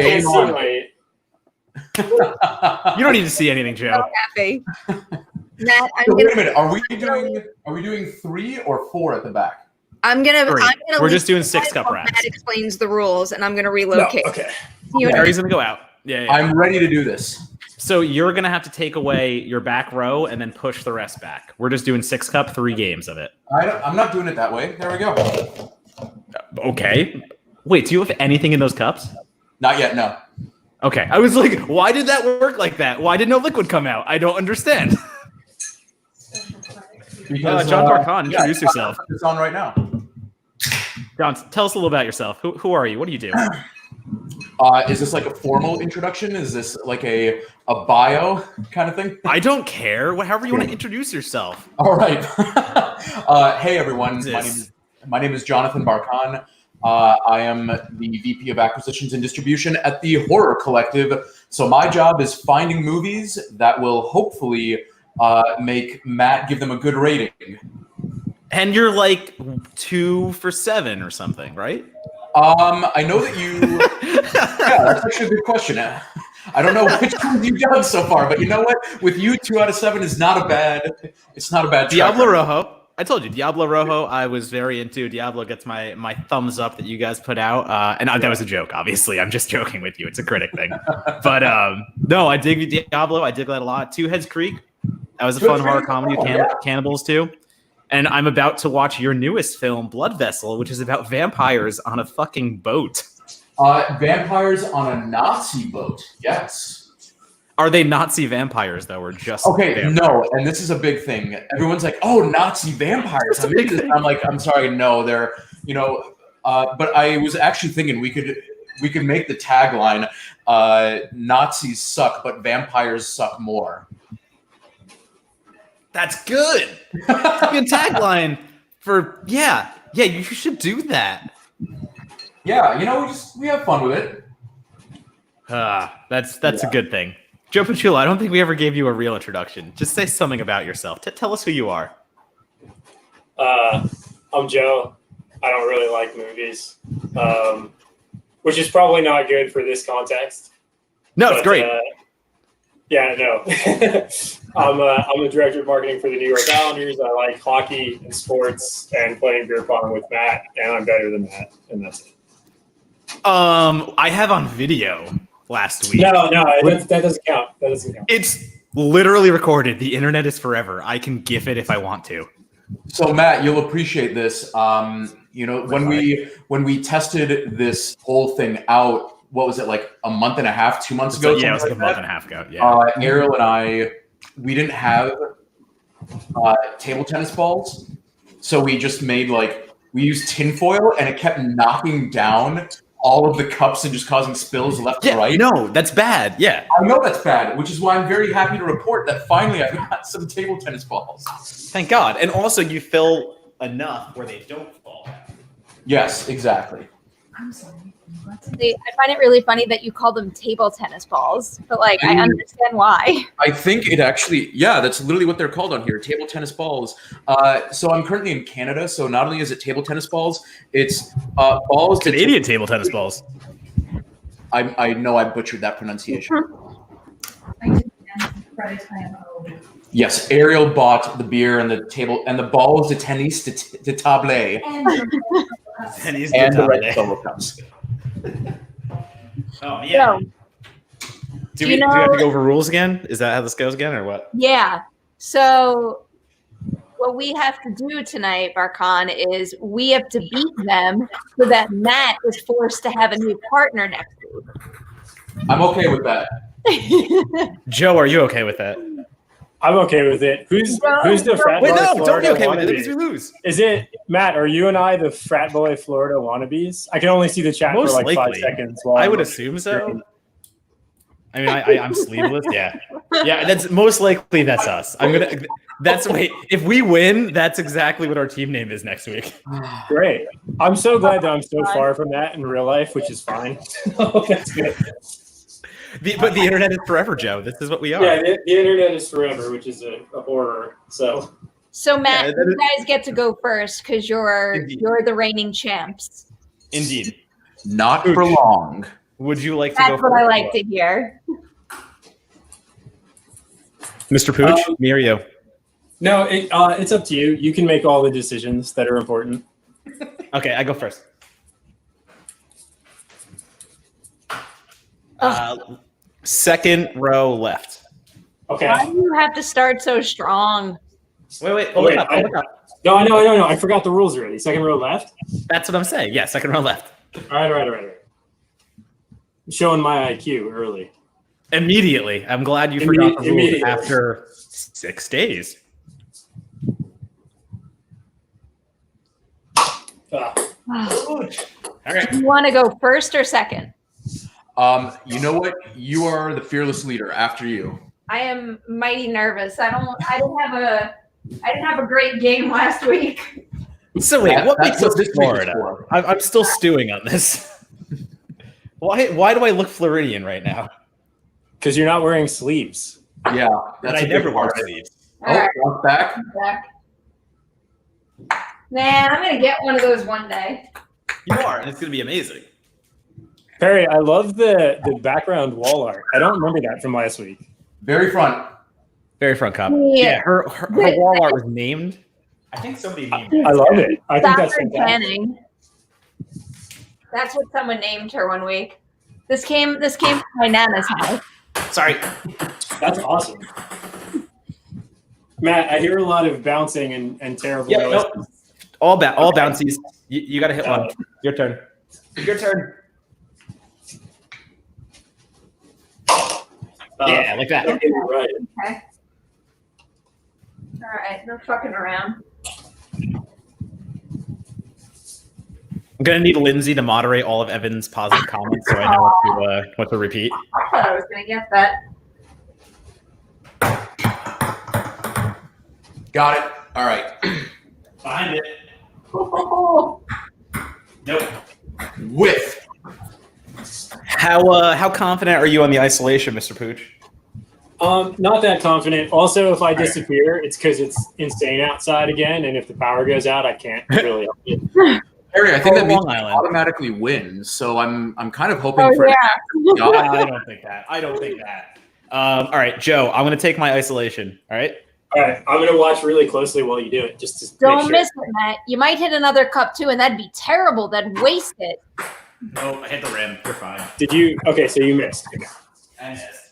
Speaker 2: You don't need to see anything, Joe.
Speaker 1: So happy. Matt,
Speaker 4: wait a minute. Are we doing 3 or 4 at the back?
Speaker 2: We're just doing 6 cup wraps.
Speaker 1: Matt explains the rules, and I'm gonna relocate.
Speaker 3: No, okay.
Speaker 2: Perry's gonna go out. Yeah.
Speaker 4: I'm ready to do this.
Speaker 2: So you're gonna have to take away your back row and then push the rest back. We're just doing 6 cup, 3 games of it.
Speaker 4: I'm not doing it that way. There we go.
Speaker 2: Okay. Wait, do you have anything in those cups?
Speaker 4: Not yet. No.
Speaker 2: Okay. I was like, why did that work like that? Why did no liquid come out? I don't understand.
Speaker 4: Because,
Speaker 2: John Barkon, introduce yourself.
Speaker 4: It's on right now.
Speaker 2: John, tell us a little about yourself. Who are you? What do you do?
Speaker 4: Is this like a formal introduction? Is this like a bio kind of thing?
Speaker 2: I don't care. However you want to introduce yourself.
Speaker 4: All right. Hey, everyone. My name is Jonathan Barkon. I am the VP of Acquisitions and Distribution at the Horror Collective. So my job is finding movies that will hopefully make Matt give them a good rating.
Speaker 2: And you're like 2 for 7 or something, right?
Speaker 4: I know that you. Yeah, that's actually a good question. I don't know which ones you've done so far, but you know what? With you, 2 out of 7 is not a bad. It's not a bad.
Speaker 2: Diablo Rojo. I told you, Diablo Rojo. I was very into. Diablo gets my thumbs up that you guys put out, and that was a joke. Obviously, I'm just joking with you. It's a critic thing, but no, I dig Diablo. I dig that a lot. Two Heads Creek. That was a fun horror comedy with cannibals too. And I'm about to watch your newest film, Blood Vessel, which is about vampires on a fucking boat.
Speaker 4: Vampires on a Nazi boat. Yes.
Speaker 2: Are they Nazi vampires, though, or just vampires?
Speaker 4: No, and this is a big thing. Everyone's like, oh, Nazi vampires. I'm like, I'm sorry, no, they're, but I was actually thinking we could make the tagline, Nazis suck, but vampires suck more.
Speaker 2: That's good. Good tagline for you should do that.
Speaker 4: Yeah, we have fun with it.
Speaker 2: That's a good thing. Joe Pachula, I don't think we ever gave you a real introduction. Just say something about yourself. Tell us who you are.
Speaker 3: I'm Joe. I don't really like movies, which is probably not good for this context.
Speaker 2: No, it's great.
Speaker 3: Yeah, no. I'm a director of marketing for the New York Islanders. I like hockey and sports and playing beer pong with Matt, and I'm better than Matt, and that's it.
Speaker 2: I have on video last week.
Speaker 3: No, that doesn't count. That doesn't count.
Speaker 2: It's literally recorded. The internet is forever. I can GIF it if I want to.
Speaker 4: So Matt, you'll appreciate this. When we tested this whole thing out, what was it, like a month and a half, 2 months ago?
Speaker 2: Yeah, it was like a month and a half ago. Yeah.
Speaker 4: Ariel and I, we didn't have table tennis balls, so we just made we used tinfoil, and it kept knocking down all of the cups and just causing spills left and right.
Speaker 2: No, that's bad. Yeah.
Speaker 4: I know that's bad, which is why I'm very happy to report that finally I've got some table tennis balls.
Speaker 2: Thank God. And also you fill enough where they don't fall down.
Speaker 4: Yes, exactly.
Speaker 1: I'm sorry. I find it really funny that you call them table tennis balls, but I understand why.
Speaker 4: I think it actually, that's literally what they're called on here, table tennis balls. So I'm currently in Canada, so not only is it table tennis balls, it's balls.
Speaker 2: Canadian table tennis balls.
Speaker 4: I know I butchered that pronunciation. Yes, Ariel bought the beer and the table and the balls de tennis de table and the red solo cups.
Speaker 2: Oh yeah.
Speaker 1: So,
Speaker 2: Do we have to go over rules again? Is that how this goes again, or what?
Speaker 1: Yeah. So what we have to do tonight, Barkan, is we have to beat them so that Matt is forced to have a new partner next week.
Speaker 4: I'm okay with that.
Speaker 2: Joe, are you okay with that?
Speaker 3: I'm okay with it. Who's the frat boy?
Speaker 2: Wait, no, don't be
Speaker 3: Florida
Speaker 2: okay with it.
Speaker 3: wannabe?
Speaker 2: That means we lose.
Speaker 3: Is it Matt? Are you and I the frat boy Florida wannabes? I can only see the chat
Speaker 2: Most
Speaker 3: for like
Speaker 2: likely.
Speaker 3: 5 seconds.
Speaker 2: I would assume so. I mean, I'm sleeveless. Yeah. That's most likely that's us. If we win, that's exactly what our team name is next week.
Speaker 3: Great. I'm so glad that I'm so far from that in real life, which is fine. That's good.
Speaker 2: But the internet is forever, Joe. This is what we are.
Speaker 3: Yeah, the internet is forever, which is a horror. So
Speaker 1: Matt, you guys get to go first because you're the reigning champs.
Speaker 2: Indeed.
Speaker 4: Not for long.
Speaker 2: Would you like to
Speaker 1: That's
Speaker 2: go
Speaker 1: what
Speaker 2: first?
Speaker 1: I like to hear.
Speaker 2: Mr. Pooch, me or you?
Speaker 3: no, it's up to you. You can make all the decisions that are important.
Speaker 2: Okay, I go first. Second row left.
Speaker 3: Okay.
Speaker 1: Why do you have to start so strong?
Speaker 2: Wait.
Speaker 3: Oh, wait,
Speaker 2: Hold up.
Speaker 3: No, I know. I forgot the rules already. Second row left.
Speaker 2: That's what I'm saying. Yeah, second row left.
Speaker 3: All right. I'm showing my IQ early.
Speaker 2: Immediately. I'm glad you forgot the rules
Speaker 3: Immediately.
Speaker 2: after 6 days.
Speaker 3: Ah.
Speaker 2: All right.
Speaker 1: You want to go first or second?
Speaker 4: You know what? You are the fearless leader. After you.
Speaker 1: I am mighty nervous. I didn't have a great game last week.
Speaker 2: So wait, what makes us
Speaker 4: this week is
Speaker 2: Florida?
Speaker 4: for.
Speaker 2: I'm still stewing on this. Why do I look Floridian right now?
Speaker 3: Because you're not wearing sleeves.
Speaker 4: Yeah,
Speaker 2: That
Speaker 4: that's
Speaker 2: I
Speaker 4: a
Speaker 2: never
Speaker 4: good
Speaker 2: wear
Speaker 4: part.
Speaker 2: sleeves.
Speaker 4: Oh, back.
Speaker 1: Man, I'm gonna get one of those one day.
Speaker 2: You are, and it's gonna be amazing.
Speaker 3: Perry, I love the background wall art. I don't remember that from last week.
Speaker 4: Very front.
Speaker 2: Very front cop.
Speaker 1: Yeah.
Speaker 2: Her wall art was named. I think somebody named it.
Speaker 3: I love it. I think that's
Speaker 1: Stockford
Speaker 3: fantastic.
Speaker 1: Canning. That's what someone named her one week. This came from my nana's house.
Speaker 2: Sorry.
Speaker 3: That's awesome. Matt, I hear a lot of bouncing and terrible
Speaker 2: Yeah,
Speaker 3: noise.
Speaker 2: no, all bouncies. You got to hit one. Your turn. Your turn. Yeah, like that.
Speaker 3: Okay, right.
Speaker 1: Okay. All right, no fucking around.
Speaker 2: I'm gonna need Lindsay to moderate all of Evan's positive comments, so I know what to repeat.
Speaker 1: I thought I was gonna get that.
Speaker 4: Got it. All right.
Speaker 2: Find it.
Speaker 1: Oh,
Speaker 2: Nope.
Speaker 4: With.
Speaker 2: How confident are you on the isolation, Mr. Pooch?
Speaker 3: Not that confident. Also, if I disappear, it's because it's insane outside again, and if the power goes out, I can't really help it.
Speaker 4: Harry, I think that means
Speaker 2: Long
Speaker 4: you
Speaker 2: Island.
Speaker 4: automatically win. So I'm kind of hoping
Speaker 1: oh
Speaker 4: for.
Speaker 1: yeah.
Speaker 2: I don't think that. All right, Joe, I'm gonna take my isolation. All right.
Speaker 3: All right, I'm gonna watch really closely while you do it, just to
Speaker 1: Don't
Speaker 3: make sure.
Speaker 1: miss it, Matt. You might hit another cup too, and that'd be terrible. That'd waste it.
Speaker 2: No, I hit the rim. You're fine.
Speaker 3: Did you? Okay, so you missed.
Speaker 2: I missed.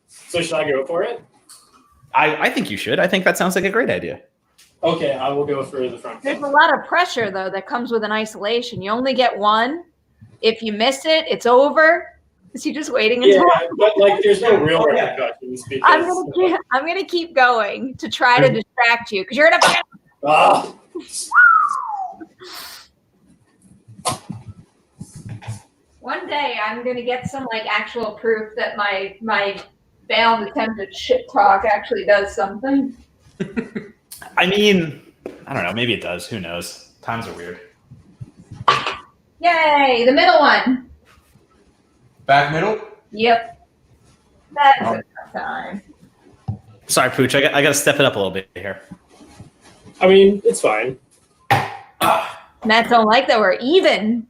Speaker 3: So should I go for it?
Speaker 2: I think you should. I think that sounds like a great idea.
Speaker 3: Okay, I will go for the front.
Speaker 1: There's a lot of pressure though that comes with an isolation. You only get one. If you miss it, it's over. Is he just waiting
Speaker 3: Yeah,
Speaker 1: until
Speaker 3: but like, there's no real repercussions because.
Speaker 1: I'm gonna keep going to try to distract you because you're gonna.
Speaker 3: Ah.
Speaker 1: One day I'm gonna get some like actual proof that my failed attempted shit talk actually does something.
Speaker 2: I mean, I don't know. Maybe it does. Who knows? Times are weird.
Speaker 1: Yay! The middle one.
Speaker 4: Back middle.
Speaker 1: Yep. That's a tough time.
Speaker 2: Sorry, Pooch. I got to step it up a little bit here.
Speaker 3: I mean, it's fine.
Speaker 1: Matt don't like that we're even.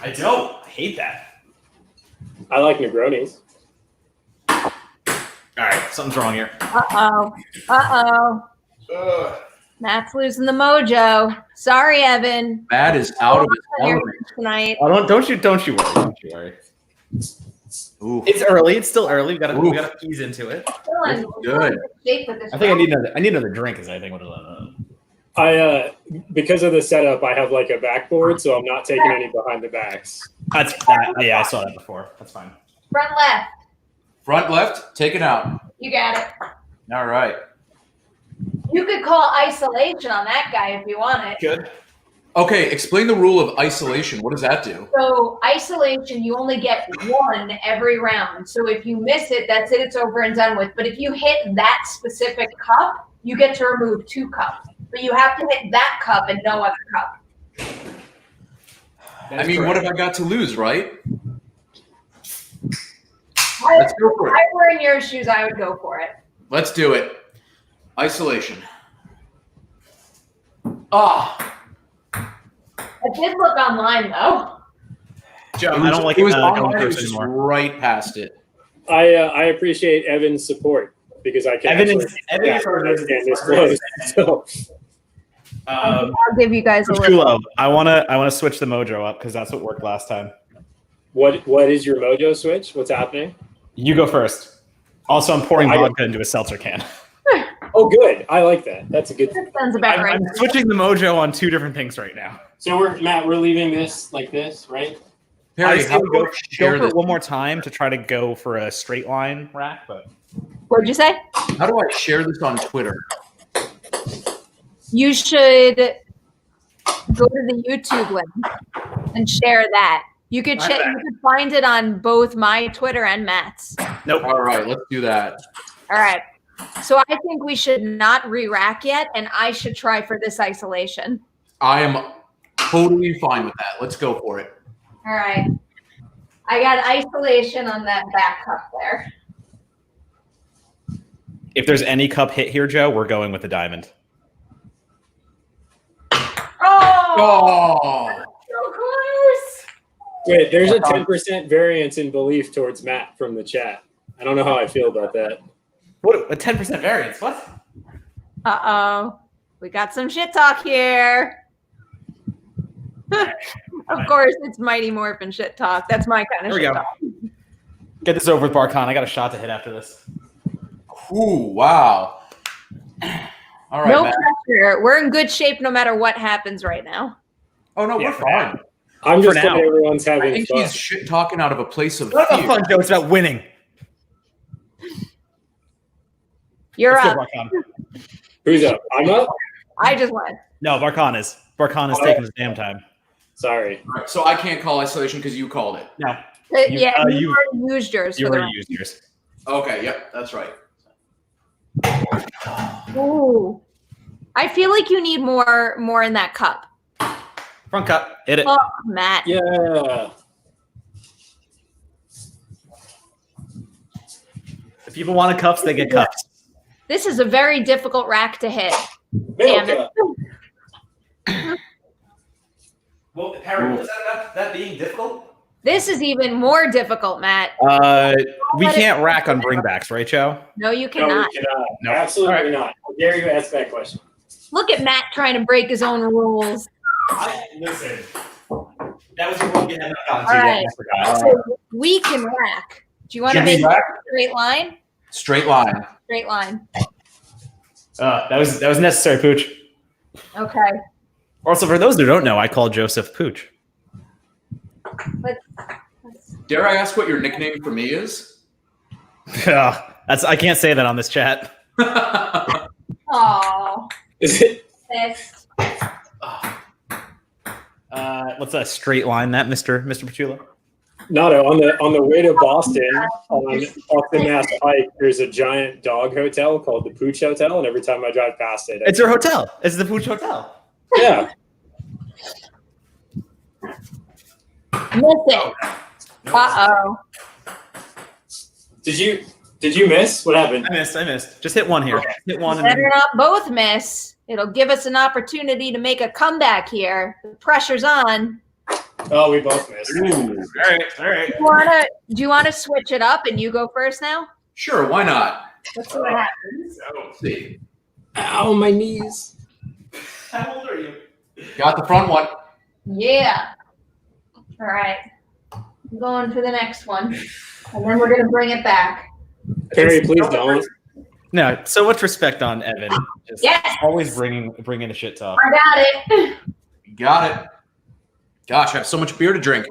Speaker 2: I don't. I hate that.
Speaker 3: I like Negronis.
Speaker 2: All right, something's wrong here.
Speaker 1: Matt's losing the mojo. Sorry, Evan.
Speaker 4: Matt is out of his element
Speaker 1: tonight.
Speaker 2: Oh, don't you worry. Don't you worry. Ooh. It's early. It's still early. We gotta ease into it.
Speaker 4: Good.
Speaker 2: I think I need another drink. Is I think what is that?
Speaker 3: I because of the setup, I have like a backboard, so I'm not taking any behind the backs.
Speaker 2: That's that. Yeah, I saw that before. That's fine.
Speaker 1: Front left.
Speaker 4: Front left. Take it out.
Speaker 1: You got it.
Speaker 4: All right.
Speaker 1: You could call isolation on that guy if you want it.
Speaker 2: Good.
Speaker 4: Okay, explain the rule of isolation. What does that do?
Speaker 1: So isolation, you only get one every round. So if you miss it, that's it. It's over and done with. But if you hit that specific cup, you get to remove 2 cups. But you have to hit that cup and no other cup.
Speaker 4: I mean, what have I got to lose, right?
Speaker 1: Let's go for it. If I were in your shoes, I would go for it.
Speaker 4: Let's do it. Isolation. Ah.
Speaker 1: I did look online, though.
Speaker 2: Joe, I don't like
Speaker 4: it. It was
Speaker 2: online.
Speaker 4: It was just right past it.
Speaker 3: I appreciate Evan's support because I can
Speaker 2: Evan
Speaker 3: is so.
Speaker 1: I'll give you guys a little.
Speaker 2: I wanna switch the mojo up because that's what worked last time.
Speaker 3: What is your mojo switch? What's happening?
Speaker 2: You go first. Also, I'm pouring vodka into a seltzer can.
Speaker 3: Oh, good. I like that. That's a good thing.
Speaker 1: That sounds about right.
Speaker 2: I'm switching the mojo on 2 different things right now.
Speaker 5: So we're leaving this like this, right?
Speaker 4: Perri,
Speaker 2: I go for it one more time to try to go for a straight line rack. But
Speaker 1: what'd you say?
Speaker 4: How do I share this on Twitter?
Speaker 1: You should go to the YouTube link and share that. You could you could find it on both my Twitter and Matt's.
Speaker 2: Nope.
Speaker 4: All right, let's do that.
Speaker 1: All right. So I think we should not re-rack yet, and I should try for this isolation.
Speaker 4: I am totally fine with that. Let's go for it.
Speaker 1: All right. I got isolation on that back cup there.
Speaker 2: If there's any cup hit here, Joe, we're going with the diamond.
Speaker 1: Oh! So close.
Speaker 3: Wait, there's a 10% variance in belief towards Matt from the chat. I don't know how I feel about that.
Speaker 2: What a 10% variance? What?
Speaker 1: Uh-oh. We got some shit talk here. Of course, it's Mighty Morphin shit talk. That's my kind of shit talk.
Speaker 2: Get this over with, Barkhan. I got a shot to hit after this.
Speaker 4: Ooh, wow. All right,
Speaker 1: no
Speaker 4: Matt.
Speaker 1: pressure. We're in good shape no matter what happens right now.
Speaker 4: Oh, no, we're fine.
Speaker 3: I'm just glad everyone's having
Speaker 4: I think
Speaker 3: fun.
Speaker 4: he's shit talking out of a place of
Speaker 2: It's not
Speaker 4: fear.
Speaker 2: about fun, Joe. It's about winning.
Speaker 1: You're up.
Speaker 3: Who's up? I'm up?
Speaker 1: I just won.
Speaker 2: No, Barkhan is. Barkhan is taking his damn time.
Speaker 3: Sorry.
Speaker 4: Right, so I can't call isolation because you called it.
Speaker 2: No.
Speaker 1: You already used yours.
Speaker 2: You already used yours.
Speaker 4: Okay, yep, that's right.
Speaker 1: Ooh. I feel like you need more in that cup.
Speaker 2: Front cup. Hit it.
Speaker 1: Oh, Matt.
Speaker 3: Yeah.
Speaker 2: If people want cups, they get cups.
Speaker 1: This is a very difficult rack to hit.
Speaker 3: Damn
Speaker 1: it.
Speaker 2: Well, Perri, was that being difficult?
Speaker 1: This is even more difficult, Matt.
Speaker 2: We can't rack on bringbacks, right, Joe?
Speaker 1: No, you cannot.
Speaker 3: No, we cannot.
Speaker 2: No.
Speaker 3: Absolutely not. How dare you ask that question?
Speaker 1: Look at Matt trying to break his own rules.
Speaker 2: Listen, that was a rule you had not gotten to
Speaker 1: All
Speaker 2: yet.
Speaker 1: right.
Speaker 2: I forgot.
Speaker 1: So we can rack. Do you want to make it a straight line?
Speaker 4: Straight line.
Speaker 1: Straight line.
Speaker 2: That was necessary, Pooch.
Speaker 1: Okay.
Speaker 2: Also, for those who don't know, I call Joseph Pooch.
Speaker 4: Dare I ask what your nickname for me is?
Speaker 2: I can't say that on this chat.
Speaker 1: Oh.
Speaker 3: Is it?
Speaker 2: Let's straight line that, Mr. Petula.
Speaker 3: No, on the way to Boston, on Austin Mass Pike, there's a giant dog hotel called the Pooch Hotel, and every time I drive past it,
Speaker 2: It's your hotel. It's the Pooch Hotel.
Speaker 3: Yeah.
Speaker 1: Miss it. Uh-oh.
Speaker 3: Did you miss? What happened?
Speaker 2: I missed. Just hit one here.
Speaker 3: Okay.
Speaker 2: Hit one.
Speaker 1: Better not both miss. It'll give us an opportunity to make a comeback here. The pressure's on.
Speaker 3: Oh, we both missed.
Speaker 2: Ooh. All right.
Speaker 1: Do you want to switch it up and you go first now?
Speaker 4: Sure, why not?
Speaker 1: Let's see what happens.
Speaker 4: Let's see.
Speaker 5: Ow, my knees.
Speaker 2: How old are you?
Speaker 4: Got the front one.
Speaker 1: Yeah. All right. I'm going for the next one. And then we're going to bring it back.
Speaker 3: Perry, please don't.
Speaker 2: No, so much respect on Evan. Just
Speaker 1: Yes.
Speaker 2: always bringing a shit talk.
Speaker 1: I got it.
Speaker 4: Got it. Gosh, I have so much beer to drink.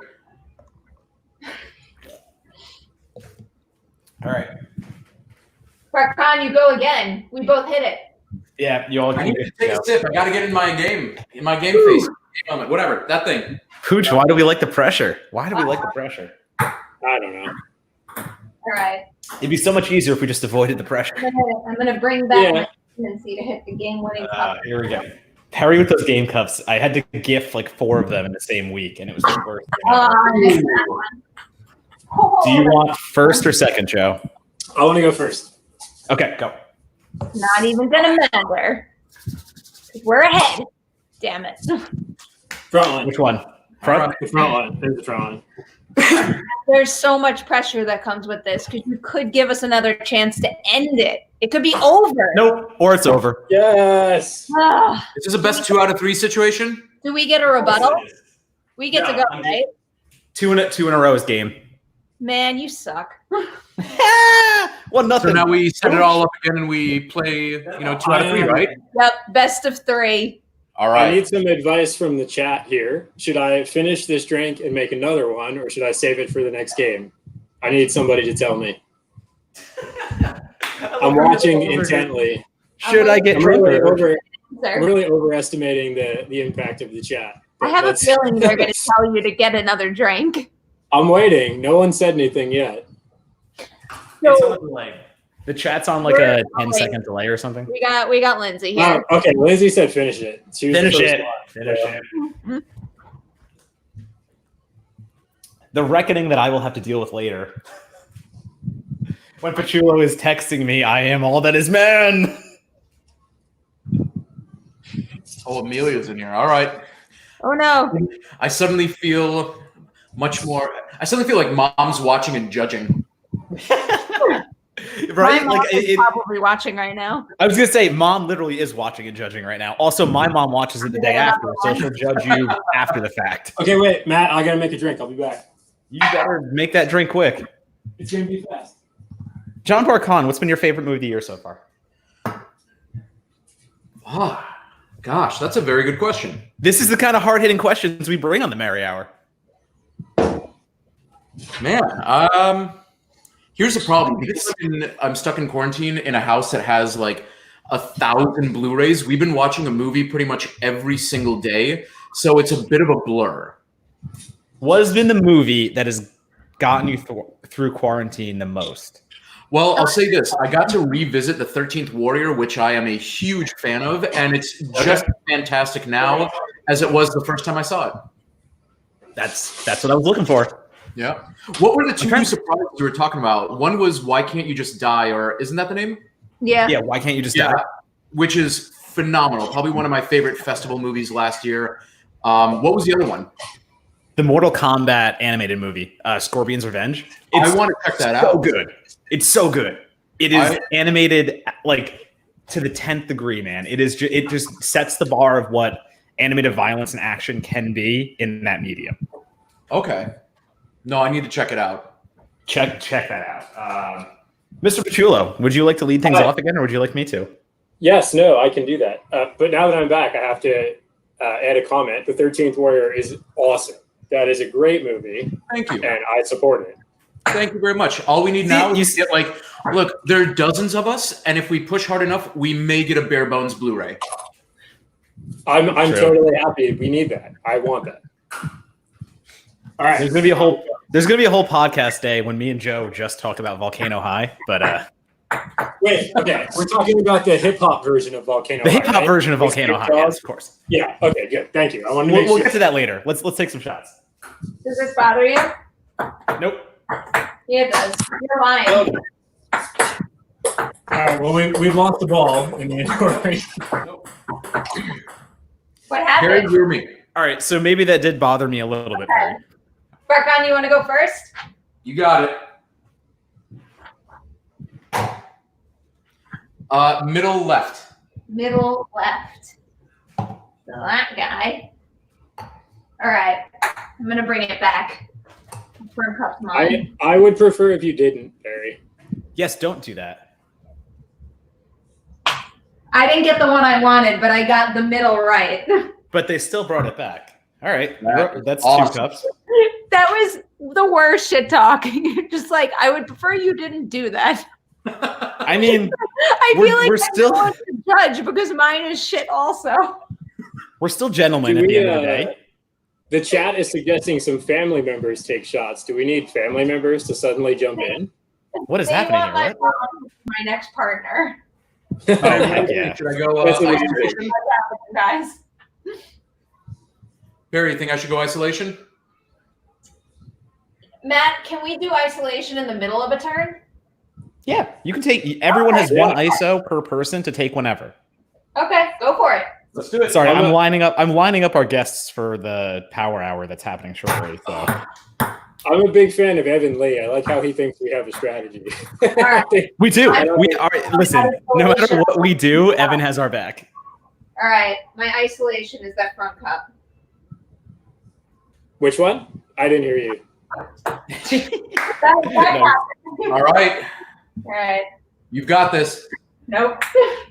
Speaker 2: All right.
Speaker 1: Barkan, you go again. We both hit it.
Speaker 2: Yeah, you all
Speaker 4: I
Speaker 2: can
Speaker 4: need to take a sip. I got to get in my game face. Game moment, whatever, that thing.
Speaker 2: Pooch, why do we like the pressure? Why do we like the pressure?
Speaker 3: I don't know.
Speaker 1: All right.
Speaker 2: It'd be so much easier if we just avoided the pressure.
Speaker 1: I'm gonna bring back my tendency to hit the game-winning cup.
Speaker 2: Here we go. Perry with those game cups. I had to gift like 4 of them in the same week, and it was the worst.
Speaker 1: I missed that one.
Speaker 2: Do you want first or second, Joe?
Speaker 3: I want to go first.
Speaker 2: Okay, go.
Speaker 1: Not even gonna matter. We're ahead. Damn it.
Speaker 3: Front one.
Speaker 2: Which one? Front?
Speaker 3: The front one. There's the front one.
Speaker 1: There's so much pressure that comes with this because you could give us another chance to end it. It could be over.
Speaker 2: Nope. Or it's over.
Speaker 3: Yes.
Speaker 1: Ah,
Speaker 4: Is this a best 2 out of 3 situation?
Speaker 1: do we get a rebuttal? We get to
Speaker 2: No,
Speaker 1: go,
Speaker 2: I'm
Speaker 1: right?
Speaker 2: 2 in a row is game.
Speaker 1: Man, you suck.
Speaker 2: Well, nothing.
Speaker 4: So now we set it all up again and we play, 2 out of 3, right?
Speaker 1: Yep, best of 3.
Speaker 4: All
Speaker 3: I
Speaker 4: right.
Speaker 3: need some advice from the chat here. Should I finish this drink and make another one, or should I save it for the next game? I need somebody to tell me. I'm watching intently.
Speaker 2: Should I get
Speaker 3: I'm really,
Speaker 2: drunk?
Speaker 3: I'm really overestimating the impact of the chat.
Speaker 1: I have a feeling they're going to tell you to get another drink.
Speaker 3: I'm waiting. No one said anything yet.
Speaker 2: It's on a delay. The chat's on like a 10-second delay or something.
Speaker 1: We got Lindsay here.
Speaker 3: Oh, okay, Lindsay said finish it. She was the
Speaker 2: Finish
Speaker 3: first
Speaker 2: it.
Speaker 3: one.
Speaker 2: Finish
Speaker 3: Yeah.
Speaker 2: it. The reckoning that I will have to deal with later. When Pachulo is texting me, I am all that is man.
Speaker 4: Oh, Amelia's in here. All right.
Speaker 1: Oh no.
Speaker 4: I suddenly feel much more. I suddenly feel like mom's watching and judging.
Speaker 2: Right?
Speaker 1: My mom
Speaker 2: Like
Speaker 1: is probably watching right now.
Speaker 2: I was gonna say, mom literally is watching and judging right now. Also, my mom watches it the day after, so she'll judge you after the fact.
Speaker 3: Okay, wait, Matt, I gotta make a drink. I'll be back.
Speaker 2: You better make that drink quick.
Speaker 3: It's gonna be fast.
Speaker 2: John Barkan, what's been your favorite movie of the year so far?
Speaker 4: Oh, gosh, that's a very good question.
Speaker 2: This is the kind of hard-hitting questions we bring on the Merri Hour.
Speaker 4: Man, here's the problem. Because I'm stuck in quarantine in a house that has like 1,000 Blu-rays. We've been watching a movie pretty much every single day, so it's a bit of a blur.
Speaker 2: What has been the movie that has gotten you through quarantine the most?
Speaker 4: Well, I'll say this. I got to revisit The 13th Warrior, which I am a huge fan of, and it's just fantastic now as it was the first time I saw it.
Speaker 2: That's what I was looking for.
Speaker 4: Yeah. What were the two surprises you were talking about? One was Why Can't You Just Die, or isn't that the name?
Speaker 1: Yeah.
Speaker 2: Yeah, Why Can't You Just Die?
Speaker 4: Which is phenomenal. Probably one of my favorite festival movies last year. What was the other one?
Speaker 2: The Mortal Kombat animated movie, Scorpion's Revenge.
Speaker 4: I want to check that out.
Speaker 2: So good. It's so good. It is animated like to the 10th degree, man. It just sets the bar of what animated violence and action can be in that medium.
Speaker 4: Okay. No, I need to check it out.
Speaker 2: Check that out. Mr. Pachulo, would you like to lead things off again, or would you like me to?
Speaker 3: Yes, no, I can do that. But now that I'm back, I have to add a comment. The 13th Warrior is awesome. That is a great movie.
Speaker 4: Thank you.
Speaker 3: And I support it.
Speaker 4: Thank you very much. All we need now is get like, look, there are dozens of us, and if we push hard enough, we may get a bare bones Blu-ray.
Speaker 3: I'm totally happy. We need that. I want that. All right.
Speaker 2: There's gonna be a whole podcast day when me and Joe just talk about Volcano High, but
Speaker 3: Wait, okay. We're talking about the hip hop version of Volcano
Speaker 2: the
Speaker 3: High.
Speaker 2: hip hop version of Volcano High, yes, of course.
Speaker 3: Yeah. Okay. Good. Thank you. I want to make
Speaker 2: We'll
Speaker 3: sure.
Speaker 2: get to that later. Let's take some shots.
Speaker 1: Does this bother you?
Speaker 2: Nope.
Speaker 1: Yeah, it does. You're lying.
Speaker 3: Okay. All right. Well, we've lost the ball in the indoor race.
Speaker 1: What
Speaker 4: Perri,
Speaker 1: happened?
Speaker 4: hear me.
Speaker 2: All right, so maybe that did bother me a little bit. Perri.
Speaker 1: Barkan, you want to go first?
Speaker 4: You got it. Middle left.
Speaker 1: Middle left. So that guy. All right. I'm going to bring it back. Front cup's mine.
Speaker 3: I would prefer if you didn't, Perri.
Speaker 2: Yes, don't do that.
Speaker 1: I didn't get the one I wanted, but I got the middle right.
Speaker 2: But they still brought it back. All right. That's
Speaker 4: awesome.
Speaker 2: 2 cups.
Speaker 1: That was the worst shit talking. Just like, I would prefer you didn't do that.
Speaker 2: I mean,
Speaker 1: I feel like
Speaker 2: we're
Speaker 1: I'm
Speaker 2: still
Speaker 1: going to judge because mine is shit also.
Speaker 2: we're still gentlemen at the end of the day.
Speaker 3: The chat is suggesting some family members take shots. Do we need family members to suddenly jump in?
Speaker 2: What is
Speaker 1: They
Speaker 2: happening
Speaker 1: want
Speaker 2: here?
Speaker 1: my mom, my next partner.
Speaker 2: Oh, heck yeah.
Speaker 4: Should I go
Speaker 3: That's what
Speaker 4: isolation?
Speaker 1: Guys.
Speaker 4: Perri, you think I should go isolation?
Speaker 1: Matt, can we do isolation in the middle of a turn?
Speaker 2: Yeah, you can take. Everyone has one ISO per person to take whenever.
Speaker 1: Okay, go for it.
Speaker 4: Let's do it.
Speaker 2: Sorry, I'm lining up our guests for the power hour that's happening shortly. So
Speaker 3: I'm a big fan of Evan Lee. I like how he thinks we have a strategy.
Speaker 2: we do. We are. Listen, no matter what we do, Evan has our back.
Speaker 1: All right, my isolation is that front cup.
Speaker 3: Which one? I didn't hear you.
Speaker 4: All right.
Speaker 1: All right.
Speaker 4: You've got this.
Speaker 1: Nope.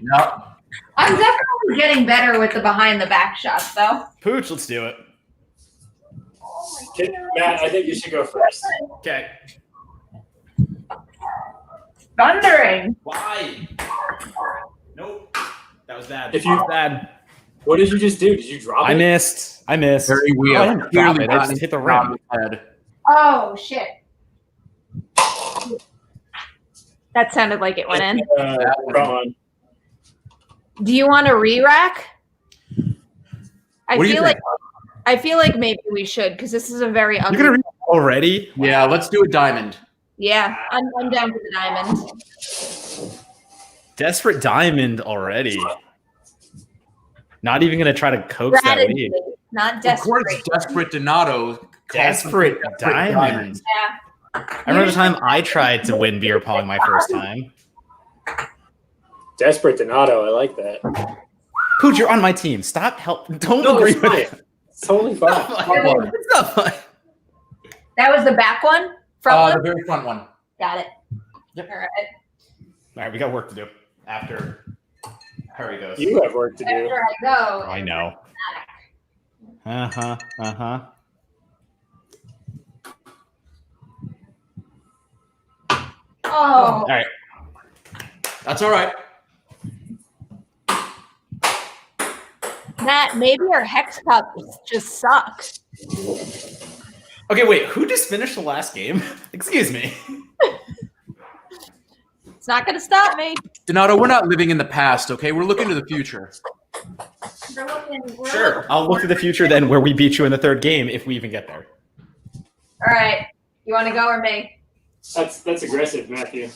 Speaker 4: No.
Speaker 1: I'm definitely getting better with the behind the back shots, though.
Speaker 2: Pooch, let's do it.
Speaker 3: Matt, I think you should go first.
Speaker 2: Okay.
Speaker 1: Thundering.
Speaker 2: Why? Nope. That was bad.
Speaker 3: If you-
Speaker 2: That was bad.
Speaker 3: What did you just do? Did you drop it?
Speaker 2: I missed.
Speaker 4: Very weird.
Speaker 2: I didn't drop it. I just hit the rim.
Speaker 1: Oh, shit. That sounded like it went in.
Speaker 3: Wrong.
Speaker 1: Do you want to re-rack? I
Speaker 4: What do you
Speaker 1: feel
Speaker 4: think?
Speaker 1: I feel like maybe we should because this is a very ugly.
Speaker 2: You're gonna read already?
Speaker 4: Yeah, let's do a diamond.
Speaker 1: Yeah, I'm down for the diamond.
Speaker 2: Desperate diamond already. Not even gonna try to coax that
Speaker 1: Strategy,
Speaker 2: lead.
Speaker 1: not
Speaker 4: Of
Speaker 1: desperate.
Speaker 4: course, desperate Donato.
Speaker 2: Desperate diamond.
Speaker 1: Yeah.
Speaker 2: I remember the time I tried to win beer pong my first time.
Speaker 3: Desperate Donato. I like that.
Speaker 2: Pooch, you're on my team. Stop help. Don't
Speaker 3: No,
Speaker 2: agree
Speaker 3: it's
Speaker 2: with
Speaker 3: fine.
Speaker 2: it.
Speaker 3: It's totally fine.
Speaker 2: It's not fun.
Speaker 1: That was the back one? Front
Speaker 4: The
Speaker 1: one?
Speaker 4: very front one.
Speaker 1: Got it.
Speaker 2: Yep.
Speaker 1: All right.
Speaker 2: All right, we got work to do after Perri goes.
Speaker 3: You have work to do.
Speaker 1: After I go.
Speaker 2: I know. Uh-huh.
Speaker 1: Oh.
Speaker 2: All right.
Speaker 4: That's all right.
Speaker 1: Matt, maybe our hex cup just sucks.
Speaker 2: Okay, wait. Who just finished the last game? Excuse me.
Speaker 1: It's not going to stop me.
Speaker 4: Donato, we're not living in the past, okay? We're looking to the future.
Speaker 1: We're
Speaker 2: Sure.
Speaker 1: looking-
Speaker 2: I'll look to the future then where we beat you in the third game if we even get there.
Speaker 1: All right. You want to go or me?
Speaker 3: That's aggressive, Matthew.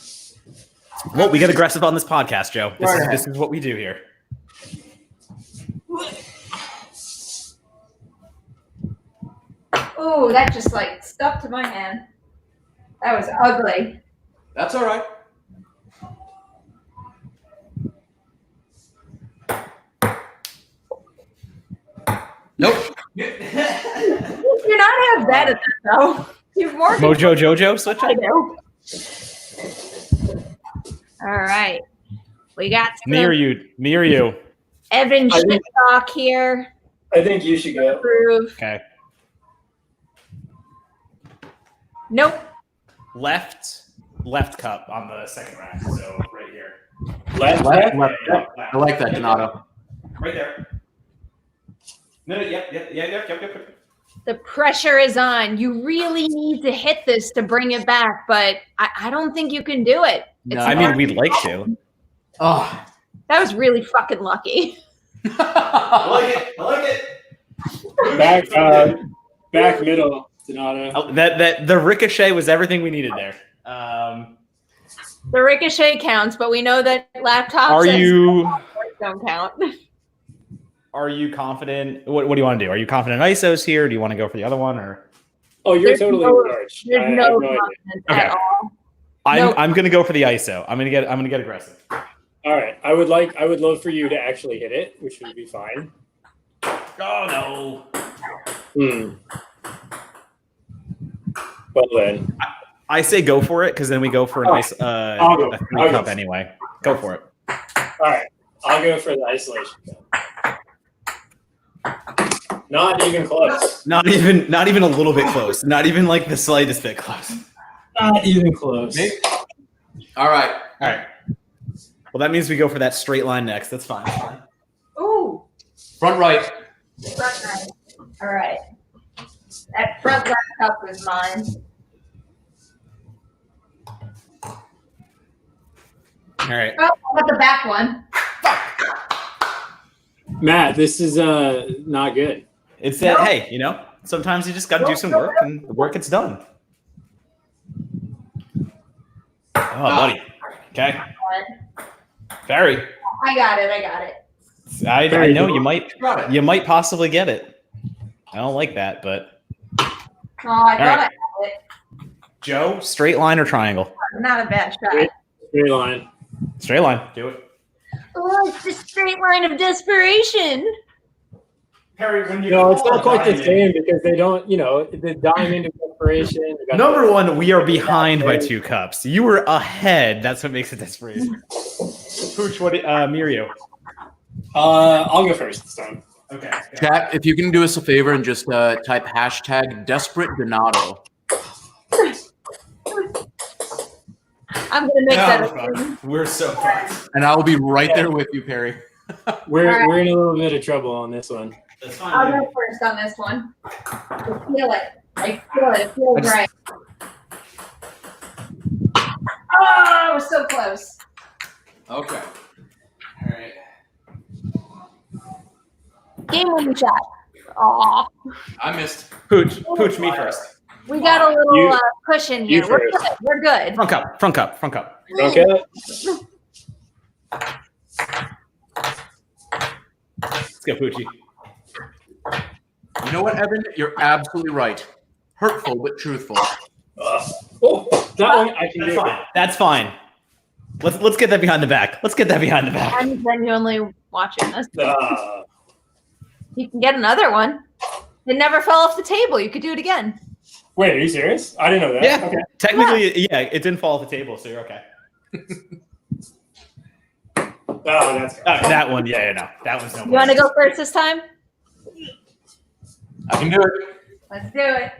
Speaker 2: Well, we get aggressive on this podcast, Joe.
Speaker 4: Right.
Speaker 2: This is what we do here.
Speaker 1: Ooh, that just like stuck to my hand. That was ugly.
Speaker 4: That's all right. Nope.
Speaker 1: You do not have that at that though. You've more.
Speaker 2: Mojo Jojo, switch
Speaker 1: I
Speaker 2: up.
Speaker 1: do. All right. We got
Speaker 2: Me or you?
Speaker 1: Evan
Speaker 3: I think-
Speaker 1: Shittalk here.
Speaker 3: I think you should go.
Speaker 1: Approve.
Speaker 2: Okay.
Speaker 1: Nope.
Speaker 2: Left cup on the second rack. So right here.
Speaker 3: Left.
Speaker 4: I like that, Donato.
Speaker 2: Right there. No, yep.
Speaker 1: The pressure is on. You really need to hit this to bring it back, but I don't think you can do it.
Speaker 4: No.
Speaker 2: I mean, we'd like to.
Speaker 4: Oh.
Speaker 1: That was really fucking lucky.
Speaker 2: I like it.
Speaker 3: Back middle, Donato.
Speaker 2: Oh, that the ricochet was everything we needed there.
Speaker 1: The ricochet counts, but we know that laptops
Speaker 2: Are
Speaker 1: and
Speaker 2: you
Speaker 1: don't count.
Speaker 2: Are you confident? What do you want to do? Are you confident in ISOs here? Do you want to go for the other one or?
Speaker 3: Oh, you're
Speaker 1: There's
Speaker 3: totally
Speaker 1: no-
Speaker 3: in charge.
Speaker 1: There's
Speaker 3: I
Speaker 1: no
Speaker 3: have no idea.
Speaker 1: confidence
Speaker 2: Okay.
Speaker 1: at all.
Speaker 2: I'm
Speaker 1: No.
Speaker 2: I'm gonna go for the ISO. I'm gonna get aggressive.
Speaker 3: All right. I would love for you to actually hit it, which would be fine.
Speaker 2: Oh no.
Speaker 3: Well then,
Speaker 2: I say go for it because then we go for a nice a 3 cup anyway. Go for it.
Speaker 3: all right. I'll go for the isolation. Not even close.
Speaker 2: Not even a little bit close. Not even like the slightest bit close.
Speaker 5: Not even close.
Speaker 4: Maybe. All right.
Speaker 2: Well, that means we go for that straight line next. That's fine.
Speaker 1: Ooh.
Speaker 4: Front right.
Speaker 1: Front right. All right. That front left cup is mine.
Speaker 2: All right.
Speaker 1: Oh, I got the back one.
Speaker 3: Matt, this is not good.
Speaker 2: It's that, hey, sometimes you just got to do some work and the work gets done. Oh, buddy. Okay. Perri.
Speaker 1: I got it.
Speaker 2: I know you might possibly get it. I don't like that, but.
Speaker 1: Oh, I thought I had it.
Speaker 2: Joe, straight line or triangle?
Speaker 1: Not a bad shot.
Speaker 3: Straight line.
Speaker 2: Straight line. Do it.
Speaker 1: Oh, it's the straight line of desperation.
Speaker 2: Perri, when you
Speaker 3: it's not quite the same because they don't, the diamond of desperation.
Speaker 2: Number one, we are behind by 2 cups. You were ahead. That's what makes it desperation. Pooch, Mirio?
Speaker 3: I'll go first this time.
Speaker 2: Okay.
Speaker 4: Chat, if you can do us a favor and just type hashtag desperate Donato.
Speaker 1: I'm gonna make that a thing.
Speaker 2: We're so fucked.
Speaker 4: And I'll be right there with you, Perri.
Speaker 3: We're in a little bit of trouble on this one.
Speaker 2: That's fine.
Speaker 1: I'll go first on this one. I feel it. It feels right. Oh, so close.
Speaker 4: Okay.
Speaker 2: All right.
Speaker 1: Game winning shot. Aw.
Speaker 4: I missed.
Speaker 2: Pooch, me first.
Speaker 1: We got a little cushion here. We're good.
Speaker 2: Front cup.
Speaker 3: Okay.
Speaker 2: Let's go, Poochie.
Speaker 4: You know what, Evan? You're absolutely right. Hurtful, but truthful.
Speaker 3: That one I can do.
Speaker 2: That's fine. Let's get that behind the back.
Speaker 1: I'm genuinely watching this. You can get another one. It never fell off the table. You could do it again.
Speaker 3: Wait, are you serious? I didn't know that.
Speaker 2: Yeah.
Speaker 3: Okay.
Speaker 2: Technically, it didn't fall off the table, so you're okay.
Speaker 3: Oh, that's
Speaker 2: that one. Yeah, no. That one's no.
Speaker 1: You want to go first this time?
Speaker 4: I can do it.
Speaker 1: Let's do it.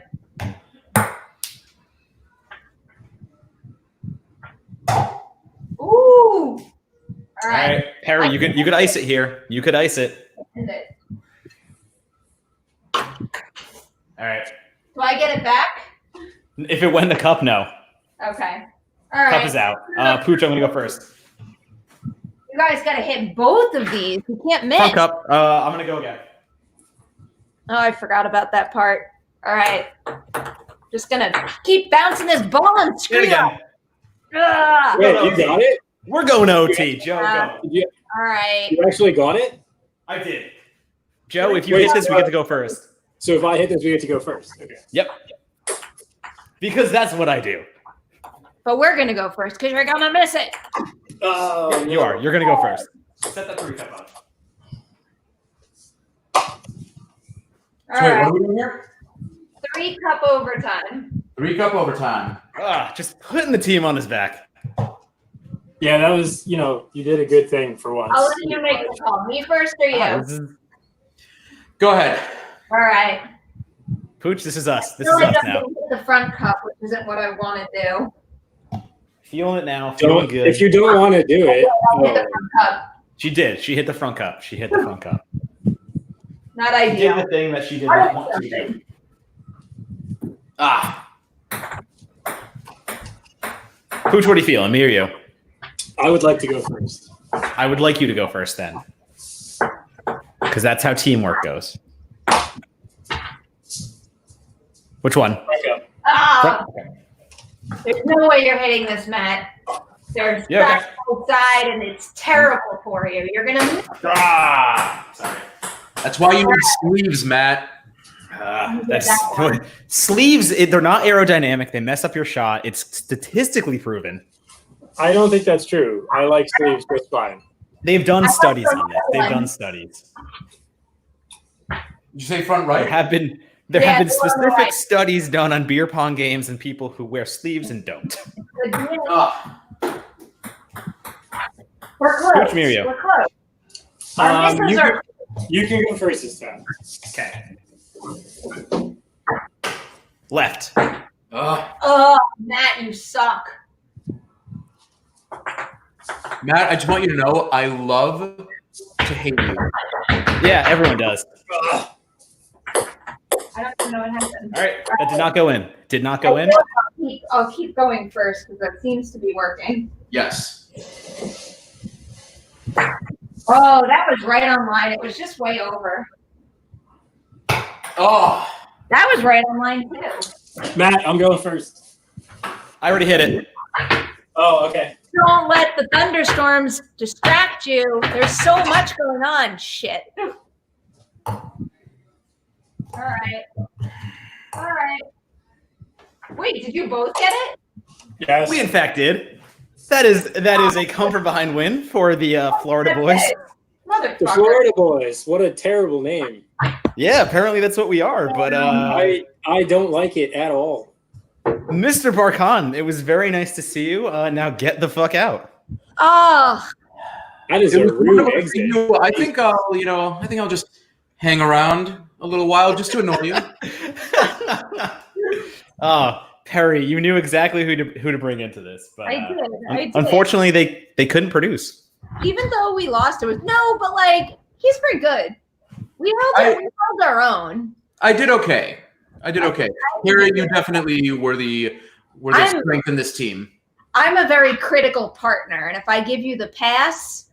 Speaker 1: Ooh. All right.
Speaker 2: Perri, you could ice it here. You could ice it.
Speaker 1: End it.
Speaker 2: All right.
Speaker 1: Do I get it back?
Speaker 2: If it went in the cup, no.
Speaker 1: Okay. All right.
Speaker 2: Cup is out. Pooch, I'm gonna go first.
Speaker 1: You guys got to hit both of these. You can't miss.
Speaker 2: Front cup. I'm gonna go again.
Speaker 1: Oh, I forgot about that part. All right. Just gonna keep bouncing this ball and screw
Speaker 2: Get it
Speaker 1: up.
Speaker 2: again.
Speaker 3: Wait, you got it?
Speaker 2: We're going OT. Joe, go.
Speaker 1: All right.
Speaker 3: You actually got it?
Speaker 2: I did. Joe, if you hit this, we get to go first.
Speaker 3: So if I hit this, we get to go first. Okay.
Speaker 2: Yep. Because that's what I do.
Speaker 1: But we're gonna go first because you're gonna miss it.
Speaker 3: Oh,
Speaker 2: You are. You're gonna go first. Set that 3 cup up.
Speaker 1: All
Speaker 4: Wait,
Speaker 1: right.
Speaker 4: what are we doing here?
Speaker 1: 3 cup overtime.
Speaker 4: 3 cup overtime.
Speaker 2: Just putting the team on his back.
Speaker 3: Yeah, that was, you did a good thing for once.
Speaker 1: I'll let you make the call. Me first or you?
Speaker 4: Go ahead.
Speaker 1: All right.
Speaker 2: Pooch, this is us. This
Speaker 1: I
Speaker 2: is
Speaker 1: feel
Speaker 2: us
Speaker 1: like I'm
Speaker 2: now.
Speaker 1: gonna hit the front cup, which isn't what I want to do.
Speaker 2: Feeling it now. Feeling good.
Speaker 3: If you don't want to do it,
Speaker 1: I'll hit the front cup.
Speaker 2: She did. She hit the front cup.
Speaker 1: Not
Speaker 2: She did
Speaker 1: ideal.
Speaker 2: the thing that she did not want to do. Pooch, what are you feeling? Me or you?
Speaker 3: I would like to go first.
Speaker 2: I would like you to go first then. Because that's how teamwork goes. Which one?
Speaker 1: Oh, there's no way you're hitting this, Matt. There's back outside, and it's terrible for you. You're gonna miss.
Speaker 2: Sorry.
Speaker 4: That's why you need sleeves, Matt.
Speaker 2: Sleeves. They're not aerodynamic. They mess up your shot. It's statistically proven.
Speaker 3: I don't think that's true. I like sleeves just fine.
Speaker 2: They've done studies on this. They've done studies.
Speaker 4: Did you say front right?
Speaker 2: There have been specific studies done on beer pong games and people who wear sleeves and don't.
Speaker 1: We're close.
Speaker 2: Coach Mirio.
Speaker 1: We're close.
Speaker 3: You can go first this time.
Speaker 2: Okay. Left.
Speaker 1: Oh, Matt, you suck.
Speaker 4: Matt, I just want you to know I love to hate you.
Speaker 2: Yeah, everyone does.
Speaker 1: I don't even know what happened.
Speaker 2: All right, that did not go in. Did not go in.
Speaker 1: I'll keep going first because that seems to be working.
Speaker 4: Yes.
Speaker 1: Oh, that was right on line. It was just way over.
Speaker 4: Oh.
Speaker 1: That was right on line too.
Speaker 3: Matt, I'm going first.
Speaker 2: I already hit it.
Speaker 3: Oh, okay.
Speaker 1: Don't let the thunderstorms distract you. There's so much going on. Shit. All right. Wait, did you both get it?
Speaker 3: Yes.
Speaker 2: We in fact did. That is a come from behind win for the Florida boys.
Speaker 3: The Florida boys. What a terrible name.
Speaker 2: Yeah, apparently that's what we are. But
Speaker 3: I don't like it at all.
Speaker 2: Mr. Barkan, it was very nice to see you. Now get the fuck out.
Speaker 1: Oh.
Speaker 3: That is a rude exit.
Speaker 4: I think I'll just hang around a little while just to annoy you.
Speaker 2: Oh, Perri, you knew exactly who to bring into this, but
Speaker 1: I did.
Speaker 2: Unfortunately, they couldn't produce.
Speaker 1: Even though we lost, but like he's pretty good. We held our own.
Speaker 4: I did okay. Perri, you definitely were the strength in this team.
Speaker 1: I'm a very critical partner, and if I give you the pass,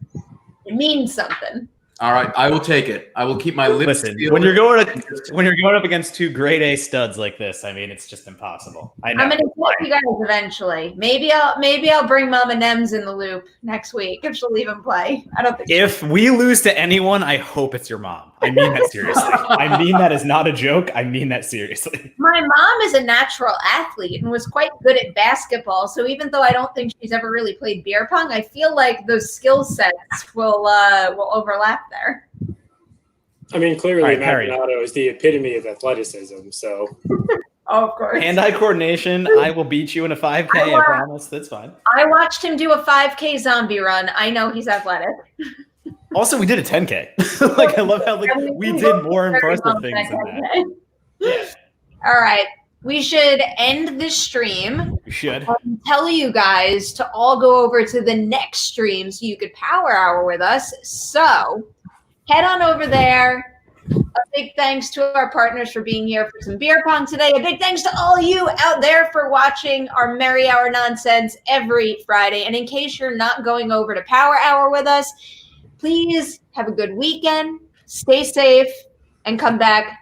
Speaker 1: it means something.
Speaker 4: All right, I will take it. I will keep my lips.
Speaker 2: Listen, when you're going up against two grade A studs like this, I mean, it's just impossible. I know.
Speaker 1: I'm gonna get you guys eventually. Maybe I'll bring Mama Nems in the loop next week if she'll even play. I don't think.
Speaker 2: If we lose to anyone, I hope it's your mom. I mean that seriously. I mean that is not a joke. I mean that seriously.
Speaker 1: My mom is a natural athlete and was quite good at basketball. So even though I don't think she's ever really played beer pong, I feel like those skill sets will overlap there.
Speaker 3: I mean, clearly,
Speaker 2: right,
Speaker 3: Matt Donato is the epitome of athleticism. So,
Speaker 1: of course,
Speaker 2: hand-eye coordination. I will beat you in a 5K. I promise. That's fine.
Speaker 1: I watched him do a 5K zombie run. I know he's athletic.
Speaker 2: Also, we did a 10K. Like I love how we did more impressive things than that. Yeah.
Speaker 1: All right. We should end this stream.
Speaker 2: We should.
Speaker 1: Tell you guys to all go over to the next stream so you could power hour with us. So head on over there. A big thanks to our partners for being here for some beer pong today. A big thanks to all you out there for watching our Merri Hour nonsense every Friday. And in case you're not going over to power hour with us, please have a good weekend, stay safe, and come back